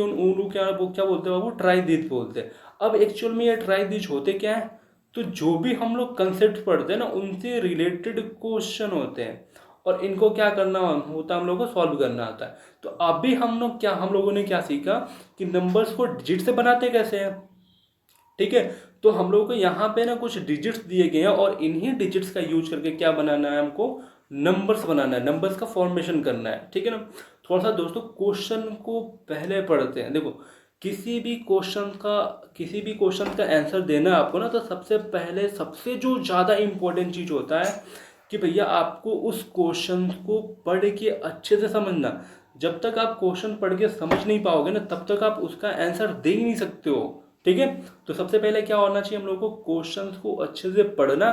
क्या बोलते हैं, वो ट्राई दिस बोलते हैं। अब एक्चुअल में ये ट्राई दिस होते क्या है, तो जो भी हम लोग कंसेप्ट पढ़ते हैं ना, उनसे रिलेटेड क्वेश्चन होते हैं और इनको क्या करना होता है, हम लोग को सॉल्व करना आता है। तो अभी हम लोगों ने क्या सीखा कि नंबर्स को डिजिट से बनाते कैसे हैं। ठीक है, तो हम लोगों को यहाँ पे ना कुछ डिजिट्स दिए गए हैं और इन्हीं डिजिट्स का यूज करके क्या बनाना है, हमको नंबर्स बनाना है, नंबर्स का फॉर्मेशन करना है। ठीक है ना, थोड़ा सा दोस्तों क्वेश्चन को पहले पढ़ते हैं। देखो, किसी भी क्वेश्चन का आंसर देना है आपको ना, तो सबसे पहले सबसे जो ज़्यादा इम्पोर्टेंट चीज़ होता है कि भैया आपको उस क्वेश्चन को पढ़ के अच्छे से समझना। जब तक आप क्वेश्चन पढ़ के समझ नहीं पाओगे ना, तब तक आप उसका आंसर दे ही नहीं सकते हो। ठीक है, तो सबसे पहले क्या होना चाहिए, हम लोग को क्वेश्चन को अच्छे से पढ़ना,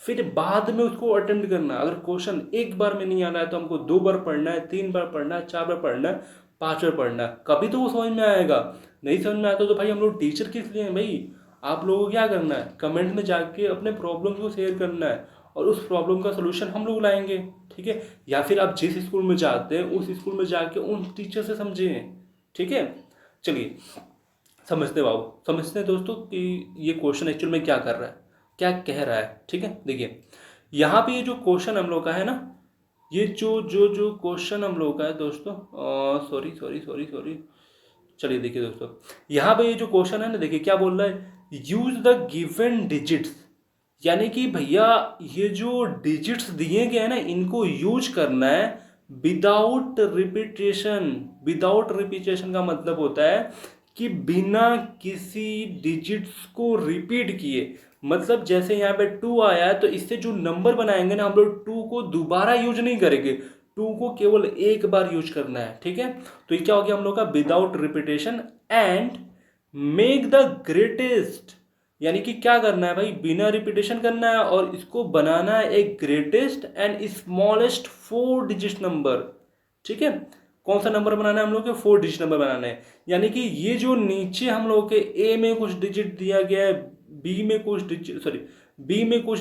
फिर बाद में उसको अटेम्प्ट करना। अगर क्वेश्चन एक बार में नहीं आना है तो हमको 2 बार पढ़ना है, 3 बार पढ़ना है, 4 बार पढ़ना है, 5 बार पढ़ना है, कभी तो वो समझ में आएगा। नहीं समझ में आता तो भाई हम लोग टीचर किस लिए हैं भाई, आप लोगों को क्या करना है, कमेंट में जाके अपने प्रॉब्लम को शेयर करना है और उस प्रॉब्लम का सोल्यूशन हम लोग लाएंगे। ठीक है, या फिर आप जिस स्कूल में जाते हैं उस स्कूल में जाके उन टीचर से समझें। ठीक है, चलिए समझते हैं दोस्तों कि ये क्वेश्चन एक्चुअल में क्या कर रहा है, क्या कह रहा है। ठीक है, देखिए यहाँ पे ये जो क्वेश्चन हम लोग का है ना, ये जो जो जो क्वेश्चन हम लोग का है दोस्तों, सॉरी, चलिए देखिए दोस्तों, यहाँ पे ये जो क्वेश्चन है ना, देखिए क्या बोल रहा है, यूज द गिवन डिजिट्स। यानी कि भैया ये जो डिजिट्स दिए गए हैं ना, इनको यूज करना है विदाउट रिपीटेशन। विदाउट रिपीटेशन का मतलब होता है कि बिना किसी डिजिट्स को रिपीट किए। मतलब जैसे यहाँ पे 2 आया है, तो इससे जो नंबर बनाएंगे ना, हम लोग 2 को दोबारा यूज नहीं करेंगे, 2 को केवल एक बार यूज करना है। ठीक है, तो ये क्या हो गया हम लोग का without repetition and make the greatest. यानी कि क्या करना है भाई, बिना रिपीटेशन करना है और इसको बनाना है एक greatest and smallest 4 digit number. ठीक है, कौन सा नंबर बनाना है हम लोग के, 4 डिजिट नंबर बनाना है। यानी कि ये जो नीचे हम लोग के ए में कुछ डिजिट दिया गया है, बी में कुछ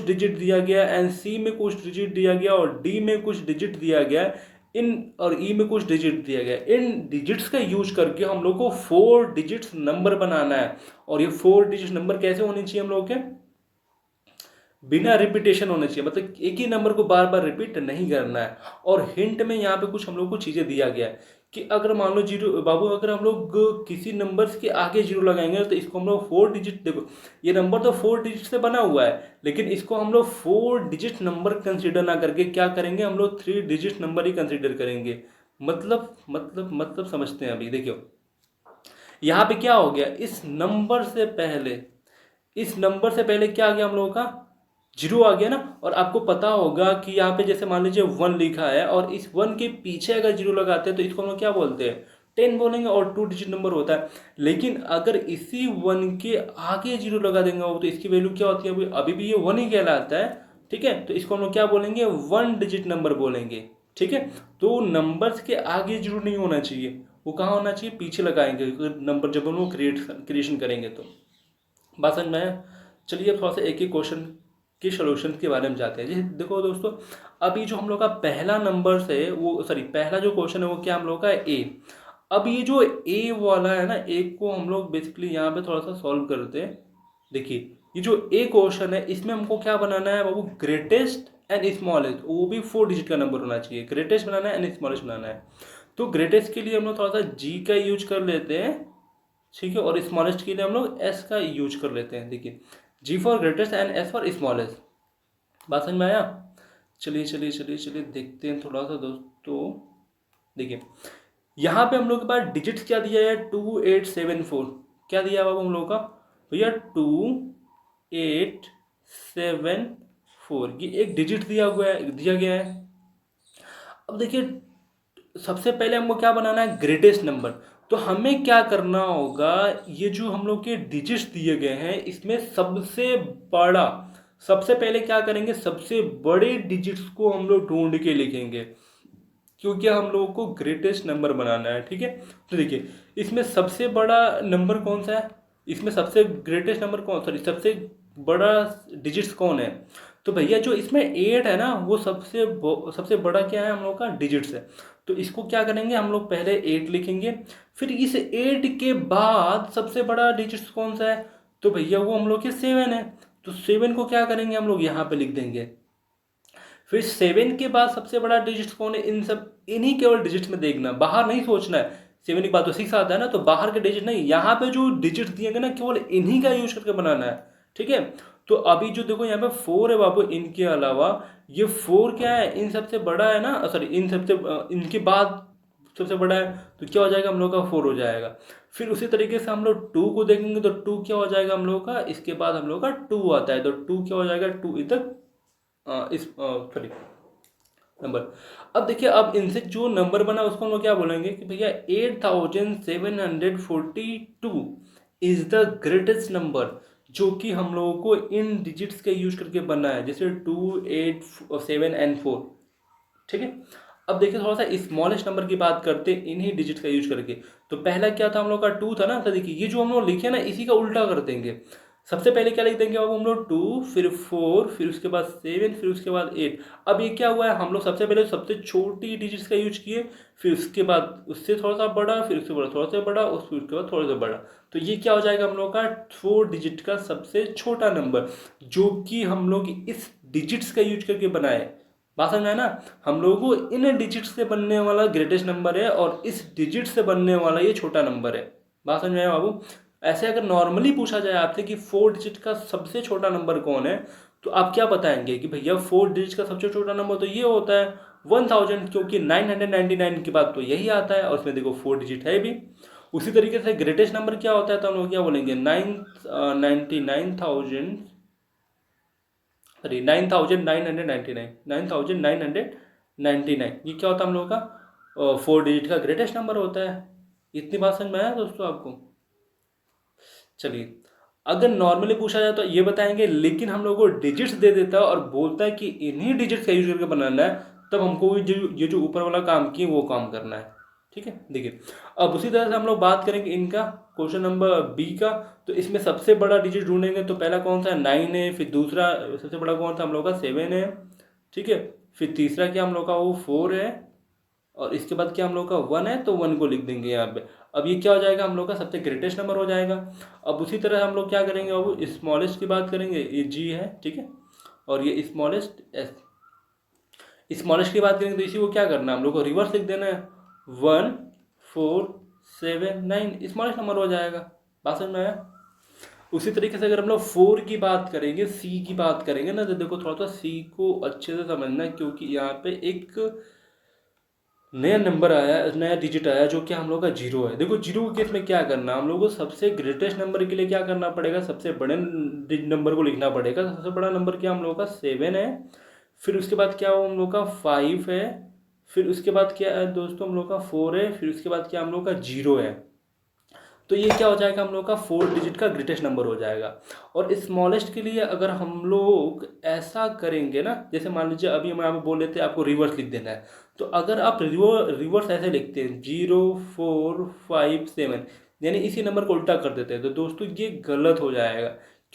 डिजिट दिया गया एंड सी में कुछ डिजिट दिया गया और डी में कुछ डिजिट दिया गया, इन और ई में कुछ डिजिट दिया गया, इन डिजिट्स का यूज करके हम लोग को 4 डिजिट्स नंबर बनाना है। और ये 4 डिजिट नंबर कैसे होने चाहिए हम लोग के, बिना रिपीटेशन होने चाहिए, मतलब एक ही नंबर को बार बार रिपीट नहीं करना है। और हिंट में यहाँ पे कुछ हम लोग को चीज़ें दिया गया है कि अगर मान लो अगर हम लोग किसी नंबर्स के आगे 0 लगाएंगे तो इसको हम लोग 4 डिजिट, देखो ये नंबर तो 4 डिजिट से बना हुआ है, लेकिन इसको हम लोग 4 डिजिट नंबर कंसिडर ना करके क्या करेंगे, हम लोग 3 डिजिट नंबर ही कंसिडर करेंगे। मतलब समझते हैं। अभी देखियो यहाँ पे क्या हो गया, इस नंबर से पहले क्या आ गया हम लोगों का, 0 आ गया ना। और आपको पता होगा कि यहाँ पे जैसे मान लीजिए 1 लिखा है और इस 1 के पीछे अगर 0 लगाते हैं तो इसको हम लोग क्या बोलते हैं, 10 बोलेंगे और 2 डिजिट नंबर होता है। लेकिन अगर इसी 1 के आगे 0 लगा देंगे तो इसकी वैल्यू क्या होती है, अभी भी ये 1 ही कहलाता है। ठीक है, तो इसको हम लोग क्या बोलेंगे, 1 डिजिट नंबर बोलेंगे। ठीक है, तो नंबर्स के आगे 0 नहीं होना चाहिए, वो कहाँ होना चाहिए, पीछे लगाएंगे नंबर जब हम लोग क्रिएशन करेंगे तो। बात समझ में आया। चलिए अब थोड़ा सा एक एक क्वेश्चन के सोल्यूशन के बारे में जाते हैं। जी देखो दोस्तों, अभी जो हम लोग का पहला नंबर है वो पहला जो क्वेश्चन है वो क्या हम लोग का ए। अब ये जो ए वाला है ना, ए को हम लोग बेसिकली यहाँ पे थोड़ा सा सॉल्व करते हैं। देखिए ये जो ए क्वेश्चन है इसमें हमको क्या बनाना है बाबू, ग्रेटेस्ट एंड स्मॉलेस्ट, वो भी 4 डिजिट का नंबर होना चाहिए। ग्रेटेस्ट बनाना है एंड स्मॉलेस्ट बनाना है। तो ग्रेटेस्ट के लिए हम लोग थोड़ा सा जी का यूज कर लेते हैं, ठीक है, और स्मॉलेस्ट के लिए हम लोग एस का यूज कर लेते हैं। देखिए G for greatest and S for smallest. बात समझ में आया? चलिए चलिए चलिए चलिए देखते हैं थोड़ा सा दोस्तों। देखिए यहाँ पे हम लोग के पास डिजिट्स क्या दिया है, 2874। क्या दिया है बाबू हम लोग का भैया, 2874। ये एक डिजिट दिया गया है। अब देखिए सबसे पहले हमको क्या बनाना है, ग्रेटेस्ट नंबर। तो हमें क्या करना होगा, ये जो हम लोग के डिजिट्स दिए गए हैं इसमें सबसे बड़ा, सबसे पहले क्या करेंगे, सबसे बड़े डिजिट्स को हम लोग ढूंढ के लिखेंगे, क्योंकि हम लोगों को ग्रेटेस्ट नंबर बनाना है। ठीक है, तो देखिए इसमें सबसे बड़ा नंबर कौन सा है, इसमें सबसे ग्रेटेस्ट नंबर सबसे बड़ा डिजिट्स कौन है। तो भैया जो इसमें 8 है ना, वो सबसे बड़ा क्या है हम लोग का, डिजिट्स है। तो इसको क्या करेंगे हम लोग, पहले 8 लिखेंगे, फिर इस 8 के बाद सबसे बड़ा डिजिट्स कौन सा है, तो भैया वो हम लोग के 7 है। तो 7 को क्या करेंगे हम लोग यहाँ पे लिख देंगे। फिर 7 के बाद सबसे बड़ा डिजिट कौन है, इन्हीं केवल डिजिट्स में देखना, बाहर नहीं सोचना है। 7 के बाद तो 6 आता है ना, तो बाहर के डिजिट नहीं, यहाँ पे जो डिजिट दिए गए ना केवल इन्हीं का यूज करके बनाना है। ठीक है, तो अभी जो देखो यहाँ पे 4 है बाबू, इनके अलावा ये 4 क्या है, इन सबसे बड़ा है ना, इनके बाद सबसे बड़ा है, तो क्या हो जाएगा हम लोग का 4 हो जाएगा। फिर उसी तरीके से हम लोग 2 को देखेंगे, तो 2 क्या हो जाएगा हम लोग का, इसके बाद हम लोग का 2 आता है, तो 2 क्या हो जाएगा, 2 इधर नंबर। अब देखिए अब इनसे जो नंबर बना उसको हम लोग क्या बोलेंगे कि भैया 8742 इज द ग्रेटेस्ट नंबर, जो कि हम लोगों को इन डिजिट्स का यूज करके बनना है, जैसे 2, 8, 7 एंड 4। ठीक है, अब देखिए थोड़ा सा स्मॉलेस्ट नंबर की बात करते हैं इन्हीं डिजिट का यूज करके। तो पहला क्या था हम लोग का, 2 था ना, तो देखिए ये जो हम लोग लिखे ना इसी का उल्टा कर देंगे। सबसे पहले क्या लिख देंगे अब हम लोग, 2, फिर 4, फिर उसके बाद 7, फिर उसके बाद 8। अब ये क्या हुआ है, हम लोग सबसे पहले सबसे छोटी डिजिट्स का यूज किए, फिर उसके बाद उससे थोड़ा सा बड़ा, फिर उसके बाद थोड़ा सा बड़ा, उसके बाद थोड़ा सा बड़ा। तो ये क्या हो जाएगा हम लोग का 4 डिजिट का सबसे छोटा नंबर, जो कि हम लोग इस डिजिट्स का यूज करके बनाए। बात समझ में आया ना, हम लोगों को इन डिजिट्स से बनने वाला ग्रेटेस्ट नंबर है और इस डिजिट से बनने वाला ये छोटा नंबर है। बात समझ में आया बाबू? ऐसे अगर नॉर्मली पूछा जाए आपसे कि 4 डिजिट का सबसे छोटा नंबर कौन है, तो आप क्या बताएंगे कि भैया 4 डिजिट का सबसे छोटा नंबर तो ये होता है 1000, क्योंकि 999 के बाद तो यही आता है, और उसमें देखो 4 डिजिट है भी। उसी तरीके से ग्रेटेस्ट नंबर क्या होता है, तो हम लोग क्या बोलेंगे, 9999, ये क्या होता है हम लोगों का 4 डिजिट का ग्रेटेस्ट नंबर होता है। इतनी बात समझ में आया दोस्तों आपको? चलिए अगर नॉर्मली पूछा जाए तो ये बताएंगे, लेकिन हम लोगों को डिजिट्स दे देता है और बोलता है कि इन्हीं डिजिट्स का यूज करके बनाना है, तब हमको ये जो ऊपर वाला काम किए वो काम करना है। ठीक है, देखिए अब उसी तरह से हम लोग बात करेंगे इनका, क्वेश्चन नंबर बी का। तो इसमें सबसे बड़ा डिजिट ढूंढेंगे, तो पहला कौन सा है, 9 है, फिर दूसरा सबसे बड़ा कौन सा हम लोग का 7 है। ठीक है, फिर तीसरा क्या हम लोग का वो 4 है, और इसके बाद क्या हम लोग का 1 है, तो 1 को लिख देंगे यहाँ पे। अब ये क्या हो जाएगा हम लोग का सबसे ग्रेटेस्ट नंबर हो जाएगा। अब उसी तरह हम लोग क्या करेंगे, अब स्मॉलेस्ट की बात करेंगे, ये जी है, ठीक है, और ये स्मॉलेस्ट एस। स्मॉलेस्ट की बात करेंगे तो इसी को क्या करना है हम लोग को, रिवर्स लिख देना है, 1, 4, 7, 9 स्मॉलेस्ट नंबर हो जाएगा। बात समझ में आया? उसी तरीके से अगर हम लोग 4 की बात करेंगे, सी की बात करेंगे ना, तो देखो थोड़ा सा सी को अच्छे से समझना है, क्योंकि यहाँ पे एक नया नंबर आया, नया डिजिट आया, जो कि हम लोग का 0 है। देखो 0 के केस में क्या करना, हम लोग को सबसे ग्रेटेस्ट नंबर के लिए क्या करना पड़ेगा, सबसे बड़े नंबर को लिखना पड़ेगा। सबसे बड़ा नंबर क्या हम लोग का 7 है, फिर उसके बाद क्या हम लोग का 5 है, फिर उसके बाद क्या है दोस्तों हम लोग का 4 है, फिर उसके बाद क्या हम लोग का 0 है। तो ये क्या हो जाएगा हम लोग का 4 डिजिट का ग्रेटेस्ट नंबर हो जाएगा। और स्मॉलेस्ट के लिए अगर हम लोग ऐसा करेंगे ना, जैसे मान लीजिए अभी हम यहाँ बोल लेते हैं आपको रिवर्स लिख देना है, तो अगर आप रिवर्स ऐसे लिखते हैं 0, 4, 5, 7, यानी इसी नंबर को उल्टा कर देते हैं, तो दोस्तों ये गलत हो जाएगा,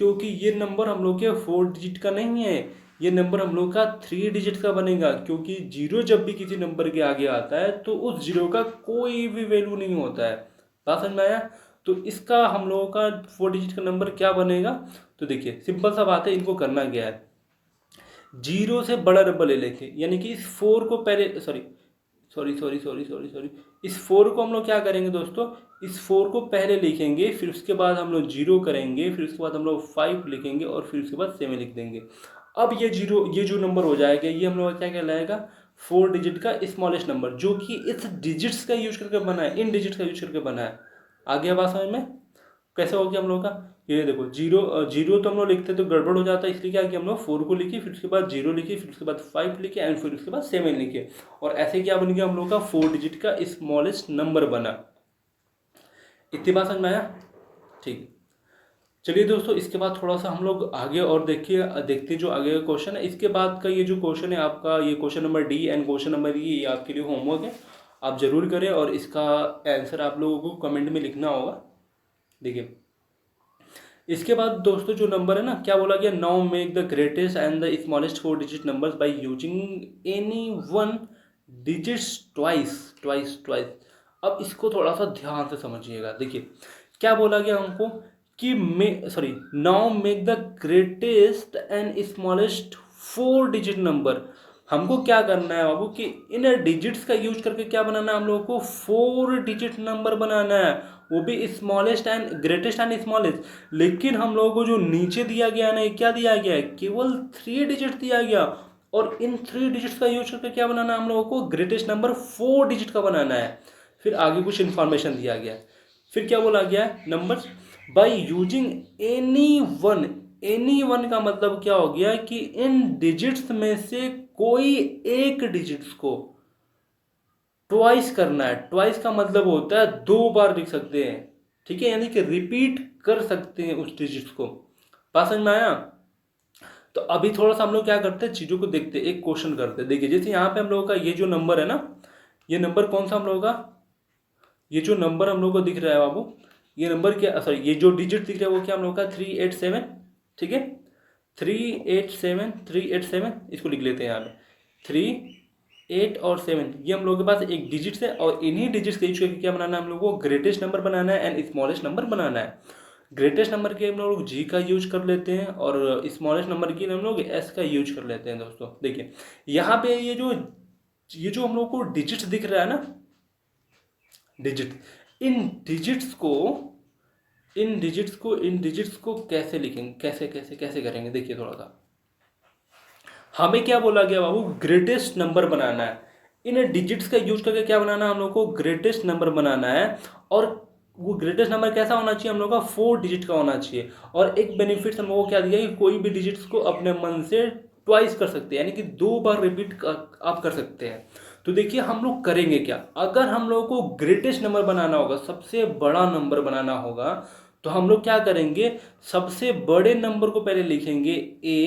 क्योंकि ये नंबर हम लोग के 4 डिजिट का नहीं है, ये नंबर हम लोग का 3 डिजिट का बनेगा, क्योंकि जीरो जब भी किसी नंबर के आगे आता है तो उस जीरो का कोई भी वैल्यू नहीं होता है। बात समझ में आया? तो इसका हम लोगों का 4 डिजिट का नंबर क्या बनेगा? तो देखिए सिंपल सा बात है, इनको करना क्या है, जीरो से बड़ा नंबर ले लेंगे, यानी कि इस 4 को पहले सॉरी इस 4 को हम लोग क्या करेंगे दोस्तों, इस 4 को पहले लिखेंगे, फिर उसके बाद हम लोग 0 करेंगे, फिर उसके बाद हम लोग 5 लिखेंगे और फिर उसके बाद 7 लिख देंगे। अब ये जो नंबर हो जाएगा ये हम लोग का क्या कहलाएगा, 4 डिजिट का स्मॉलेस्ट नंबर, जो कि इस डिजिट्स का यूज करके बना है, इन डिजिट्स का यूज करके बना है। आगे बात समझ में? कैसे हो गया हम लोग का, ये देखो जीरो तो हम लोग लिखते तो गड़बड़ हो जाता है, इसलिए क्या किया हम लोग 4 को लिखे, फिर उसके बाद 0 लिखे, फिर उसके बाद 5 लिखे एंड फिर उसके बाद 7 लिखे, और ऐसे क्या बन गया हम लोग का 4 डिजिट का स्मॉलेस्ट नंबर बना। इतनी बात समझ में आया? ठीक। चलिए दोस्तों, इसके बाद थोड़ा सा हम लोग आगे और देखते जो आगे का क्वेश्चन है। इसके बाद का ये जो क्वेश्चन है आपका, ये question number D and question number ई, ये आपके लिए होमवर्क है, आप जरूर करें और इसका आंसर आप लोगों को कमेंट में लिखना होगा। देखिए इसके बाद दोस्तों जो नंबर है ना, क्या बोला गया, now make the greatest and the smallest 4 digit numbers by using any one digits twice. अब इसको थोड़ा सा ध्यान से समझिएगा। देखिए क्या बोला गया हमको कि now make the greatest and smallest 4 digit number. हमको क्या करना है बाबू कि इन डिजिट्स का यूज करके क्या बनाना है, हम लोगों को 4 डिजिट नंबर बनाना है, वो भी smallest and greatest and smallest. लेकिन हम लोगों को जो नीचे दिया गया है ना, क्या दिया गया है, केवल 3 डिजिट दिया गया, और इन 3 डिजिट्स का यूज करके क्या बनाना है, हम लोगों को ग्रेटेस्ट नंबर 4 डिजिट का बनाना है। फिर आगे कुछ इन्फॉर्मेशन दिया गया है, फिर क्या बोला गया है, numbers by using any one का मतलब क्या हो गया कि इन डिजिट्स में से कोई एक डिजिट्स को ट्वाइस करना है। ट्वाइस का मतलब होता है 2 बार लिख सकते हैं, ठीक है, यानी कि रिपीट कर सकते हैं उस डिजिट्स को। बात समझ में आया? तो अभी थोड़ा सा हम लोग क्या करते हैं, चीजों को देखते हैं, एक क्वेश्चन करते हैं। देखिए जैसे यहाँ पे हम लोगों का ये जो नंबर है ना, ये नंबर कौन सा हम लोगों का, ये जो नंबर हम लोग को दिख रहा है बाबू, ये नंबर क्या, सॉरी ये जो डिजिट दिख रहा है वो क्या हम लोग का 387, ठीक है, 387, इसको लिख लेते हैं यहाँ पे 3, 8 और 7, ये हम लोग के पास एक डिजिट है, और इन्हीं डिजिट्स का यूज करके क्या बनाना है, हम लोग को ग्रेटेस्ट नंबर बनाना है एंड स्मॉलेस्ट नंबर बनाना है। ग्रेटेस्ट नंबर के हम लोग जी का यूज कर लेते हैं, और स्मॉलेस्ट नंबर की हम लोग एस का यूज कर लेते हैं। दोस्तों देखिए यहाँ पे ये जो हम लोग को डिजिट्स दिख रहा है ना, डिजिट, इन डिजिट्स को कैसे लिखेंगे, कैसे करेंगे, देखिए थोड़ा सा हमें क्या बोला गया बाबू, ग्रेटेस्ट नंबर बनाना है। इन डिजिट्स का यूज करके क्या बनाना है, हम लोग को ग्रेटेस्ट नंबर बनाना है, और वो ग्रेटेस्ट नंबर कैसा होना चाहिए, हम लोग का 4 डिजिट का होना चाहिए। और एक बेनिफिट हम लोग को क्या दिया कि कोई भी डिजिट्स को अपने मन से ट्वाइस कर सकते हैं, यानी कि 2 बार रिपीट आप कर सकते हैं। तो देखिए हम लोग करेंगे क्या, अगर हम लोग को ग्रेटेस्ट नंबर बनाना होगा, सबसे बड़ा नंबर बनाना होगा, तो हम लोग क्या करेंगे, सबसे बड़े नंबर को पहले लिखेंगे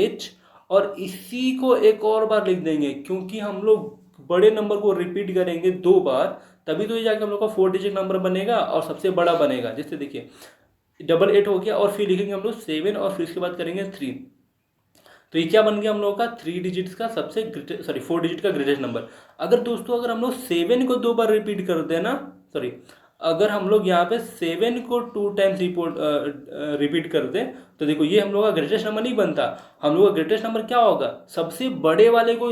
H, और इसी को एक और बार लिख देंगे, क्योंकि हम लोग बड़े नंबर को रिपीट करेंगे 2 बार, तभी तो ये जाके हम लोग का 4 डिजिट नंबर बनेगा और सबसे बड़ा बनेगा। जैसे देखिए 888 हो गया, और फिर लिखेंगे हम लोग 7, और फिर इसके बाद करेंगे 3, तो ये क्या बन गया हम लोग का 3 डिजिट्स का 4 डिजिट का ग्रेटेस्ट नंबर। अगर दोस्तों अगर हम लोग 7 को 2 बार रिपीट कर देना, अगर हम लोग यहाँ पे 7 को 2 टाइम्स रिपीट कर दें, तो देखो ये हम लोग का ग्रेटेस्ट नंबर नहीं बनता। हम लोग का ग्रेटेस्ट नंबर क्या होगा, सबसे बड़े वाले को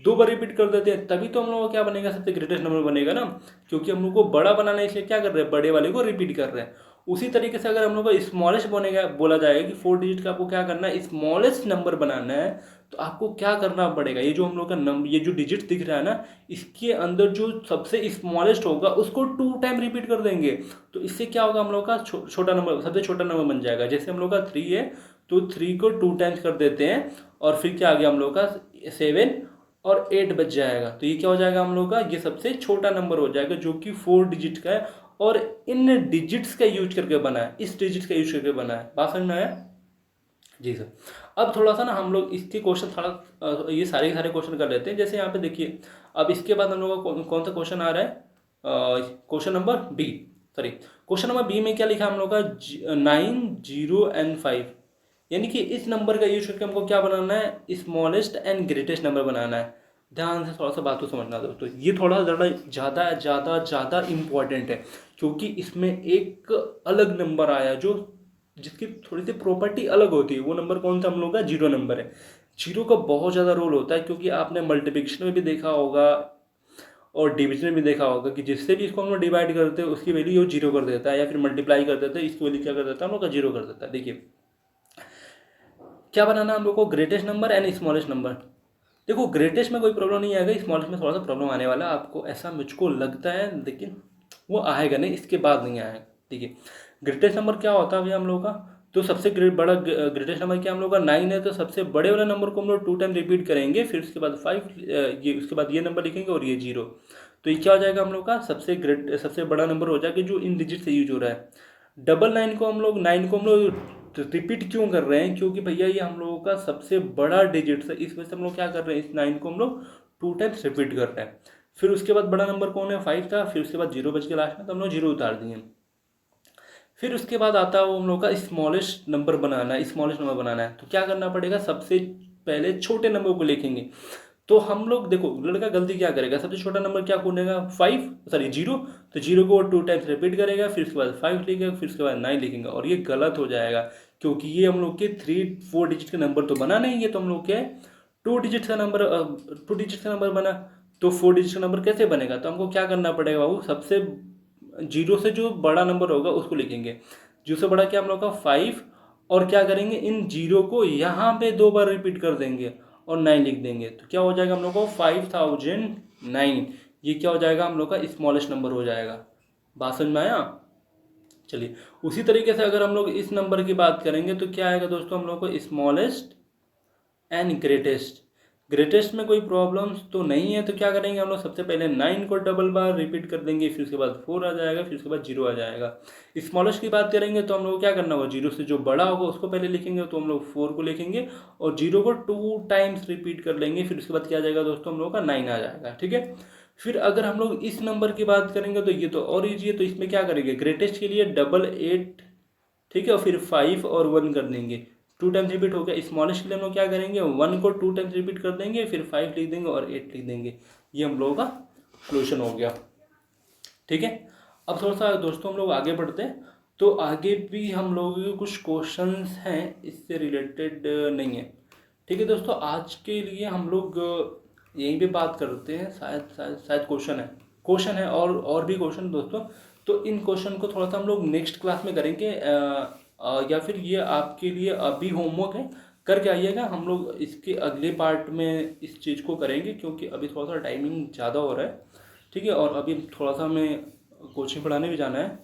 2 बार रिपीट कर देते हैं, तभी तो हम लोग का क्या बनेगा, सबसे ग्रेटेस्ट नंबर बनेगा ना, क्योंकि हम लोग को बड़ा बनाना है, इसलिए क्या कर रहे हैं, बड़े वाले को रिपीट कर रहे हैं। उसी तरीके से अगर हम लोग का स्मॉलेस्ट बनेगा, बोला जाएगा कि 4 डिजिट का आपको क्या करना है, स्मॉलेस्ट नंबर बनाना है, तो आपको क्या करना पड़ेगा, ये जो हम लोग का नंबर, ये जो डिजिट दिख रहा है ना, इसके अंदर जो सबसे स्मॉलेस्ट होगा उसको 2 टाइम रिपीट कर देंगे, तो इससे क्या होगा, हम लोग का छोटा नंबर, सबसे छोटा नंबर बन जाएगा। जैसे हम लोग का 3 है, तो 3 को 2 टाइम्स कर देते हैं, और फिर क्या आ गया हम लोग का 7 और 8 बच जाएगा, तो ये क्या हो जाएगा हम लोग का, ये सबसे छोटा नंबर हो जाएगा, जो कि 4 डिजिट का है, और इन डिजिट्स का यूज करके बना है, इस डिजिट का यूज करके बना है। बात समझ में आया? जी सर। अब थोड़ा सा ना हम लोग इसके क्वेश्चन थोड़ा ये सारे के सारे क्वेश्चन कर लेते हैं। जैसे यहाँ पे देखिए, अब इसके बाद हम लोग का कौन सा क्वेश्चन आ रहा है, question number B, question number B में क्या लिखा हम लोग का 9, 0 एंड 5, यानी कि इस नंबर का यूज करके हमको क्या बनाना है, स्मॉलेस्ट एंड ग्रेटेस्ट नंबर बनाना है। ध्यान से थोड़ा सा बात को समझना दोस्तों, ये थोड़ा ज़्यादा ज़्यादा ज़्यादा इम्पॉर्टेंट है, क्योंकि इसमें एक अलग नंबर आया जो जिसकी थोड़ी सी प्रॉपर्टी अलग होती है। वो नंबर कौन सा हम लोग का, जीरो नंबर है। जीरो का बहुत ज़्यादा रोल होता है, क्योंकि आपने मल्टीप्लिकेशन में भी देखा होगा और डिवीजन में भी देखा होगा कि जिससे भी इसको हम लोग डिवाइड करते हैं उसकी वैल्यू जीरो कर देता है, या फिर मल्टीप्लाई कर देता है, इसकी वैल्यू क्या कर देता है हम लोग का, जीरो कर देता है। देखिए क्या बनाना है हम लोग को, greatest number and smallest number. देखो ग्रेटेस्ट में कोई प्रॉब्लम नहीं आएगा, स्मॉलेस्ट में थोड़ा सा प्रॉब्लम आने वाला है आपको, ऐसा मुझको लगता है, लेकिन वो आएगा नहीं, इसके बाद नहीं आएगा। देखिए ग्रेटेस्ट नंबर क्या होता है भैया हम लोग का, तो सबसे बड़ा ग्रेटेस्ट नंबर क्या हम लोग का, 9 है। तो सबसे बड़े वाले नंबर को हम लोग 2 टाइम रिपीट करेंगे, फिर उसके बाद 5, ये उसके बाद ये नंबर लिखेंगे और ये 0। तो ये क्या हो जाएगा हम लोग का, सबसे बड़ा नंबर हो जाएगा जो इन डिजिट से यूज हो रहा है। डबल 9 को हम लोग रिपीट क्यों कर रहे हैं, क्योंकि भैया ये हम लोगों का सबसे बड़ा डिजिट है, इस वजह से हम लोग क्या कर रहे हैं, इस 9 को हम लोग 2 टाइम्स रिपीट कर रहे हैं। फिर उसके बाद बड़ा नंबर कौन है, 5 था, फिर उसके बाद 0 बच के लास्ट में, तो हम लोग 0 उतार दिए। फिर उसके बाद आता है वो हम लोग का स्मॉलेस्ट नंबर बनाना है। स्मॉलेस्ट नंबर बनाना है तो क्या करना पड़ेगा, सबसे पहले छोटे नंबर को लिखेंगे। तो हम लोग देखो लड़का गलती क्या करेगा, सबसे छोटा नंबर क्या खोलेगा, 0। तो 0 को 2 टाइम्स रिपीट करेगा, फिर उसके बाद 5 लिखेगा, फिर उसके बाद 9 लिखेंगे, और ये गलत हो जाएगा, क्योंकि ये हम लोग के 3-4 डिजिट के नंबर तो बना नहीं, ये तो हम लोग के 2 डिजिट का नंबर 2 डिजिट का नंबर बना। तो 4 डिजिट का नंबर कैसे बनेगा, तो हमको क्या करना पड़ेगा बाबू, सबसे 0 से जो बड़ा नंबर होगा उसको लिखेंगे। 0 से बड़ा क्या हम लोग का 5, और क्या करेंगे, इन 0 को यहाँ पे 2 बार रिपीट कर देंगे और 9 लिख देंगे। तो क्या हो जाएगा हम लोग को 5009। ये क्या हो जाएगा हम लोग का स्मॉलेस्ट नंबर हो जाएगा। बात समझ में आया। चलिए उसी तरीके से अगर हम लोग इस नंबर की बात करेंगे तो क्या आएगा दोस्तों हम लोग को, स्मॉलेस्ट एंड ग्रेटेस्ट। ग्रेटेस्ट में कोई प्रॉब्लम्स तो नहीं है, तो क्या करेंगे हम लोग, सबसे पहले 9 को डबल बार रिपीट कर देंगे, फिर उसके बाद 4 आ जाएगा, फिर उसके बाद 0 आ जाएगा। स्मॉलेस्ट की बात करेंगे तो हम लोग क्या करना होगा, 0 से जो बड़ा होगा उसको पहले लिखेंगे, तो हम लोग 4 को लिखेंगे और 0 को 2 टाइम्स रिपीट कर लेंगे, फिर उसके बाद क्या आ जाएगा दोस्तों हम लोग का 9 आ जाएगा। ठीक है। फिर अगर हम लोग इस नंबर की बात करेंगे तो ये तो और ईजी है, तो इसमें क्या करेंगे, ग्रेटेस्ट के लिए 888, ठीक है, और फिर 5 और 1 कर देंगे, 2 टाइम्स रिपीट हो गया। स्मॉलेस्ट के लिए हम लोग क्या करेंगे, 1 को 2 टाइम्स रिपीट कर देंगे, फिर 5 लिख देंगे और 8 लिख देंगे। ये हम लोगों का सोल्यूशन हो गया। ठीक है। अब थोड़ा सा दोस्तों हम लोग आगे बढ़ते हैं, तो आगे भी हम लोगों के कुछ क्वेश्चंस हैं इससे रिलेटेड नहीं है। ठीक है दोस्तों, आज के लिए हम लोग यहीं पे बात करते हैं। शायद क्वेश्चन है और भी क्वेश्चन दोस्तों, तो इन क्वेश्चन को थोड़ा सा हम लोग नेक्स्ट क्लास में करेंगे, या फिर ये आपके लिए अभी होमवर्क है, करके आइएगा। हम लोग इसके अगले पार्ट में इस चीज़ को करेंगे, क्योंकि अभी थोड़ा सा टाइमिंग ज़्यादा हो रहा है। ठीक है, और अभी थोड़ा सा हमें कोचिंग पढ़ाने भी जाना है,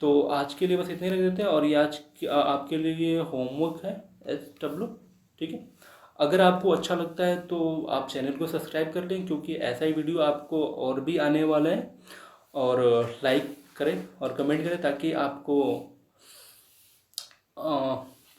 तो आज के लिए बस इतने रख देते हैं। और ये आपके लिए होमवर्क है SW। ठीक है, अगर आपको अच्छा लगता है तो आप चैनल को सब्सक्राइब कर लें, क्योंकि ऐसा ही वीडियो आपको और भी आने वाला है। और लाइक करें और कमेंट करें, ताकि आपको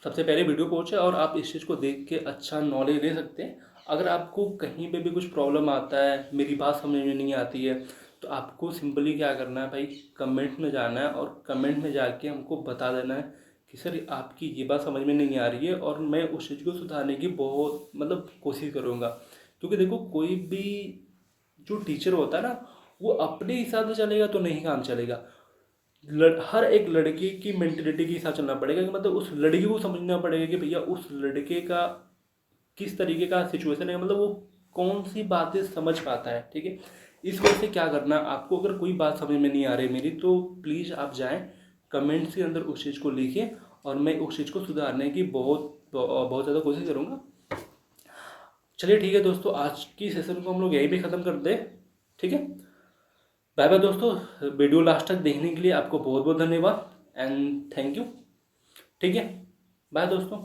सबसे पहले वीडियो पहुंचे और आप इस चीज़ को देख के अच्छा नॉलेज ले सकते हैं। अगर आपको कहीं पे भी कुछ प्रॉब्लम आता है, मेरी बात समझ में नहीं आती है, तो आपको सिंपली क्या करना है भाई, कमेंट में जाना है और कमेंट में जाके हमको बता देना है कि सर आपकी ये बात समझ में नहीं आ रही है, और मैं उस चीज़ को सुधारने की बहुत कोशिश करूँगा। क्योंकि देखो कोई भी जो टीचर होता है ना, वो अपने हिसाब से चलेगा तो नहीं काम चलेगा। हर एक लड़के की मेंटेलिटी के साथ चलना पड़ेगा, कि उस लड़की को समझना पड़ेगा कि भैया उस लड़के का किस तरीके का सिचुएशन है, वो कौन सी बातें समझ पाता है। ठीक है, इस वजह से क्या करना, आपको अगर कोई बात समझ में नहीं आ रही मेरी, तो प्लीज़ आप जाएं कमेंट्स के अंदर उस चीज़ को लिखें, और मैं उस चीज़ को सुधारने की बहुत ज़्यादा कोशिश करूँगा। चलिए ठीक है दोस्तों, आज की सेशन को हम लोग यहीं पे ख़त्म कर दें। ठीक है, बाय बाय दोस्तों। वीडियो लास्ट तक देखने के लिए आपको बहुत बहुत धन्यवाद एंड थैंक यू। ठीक है, बाय दोस्तों।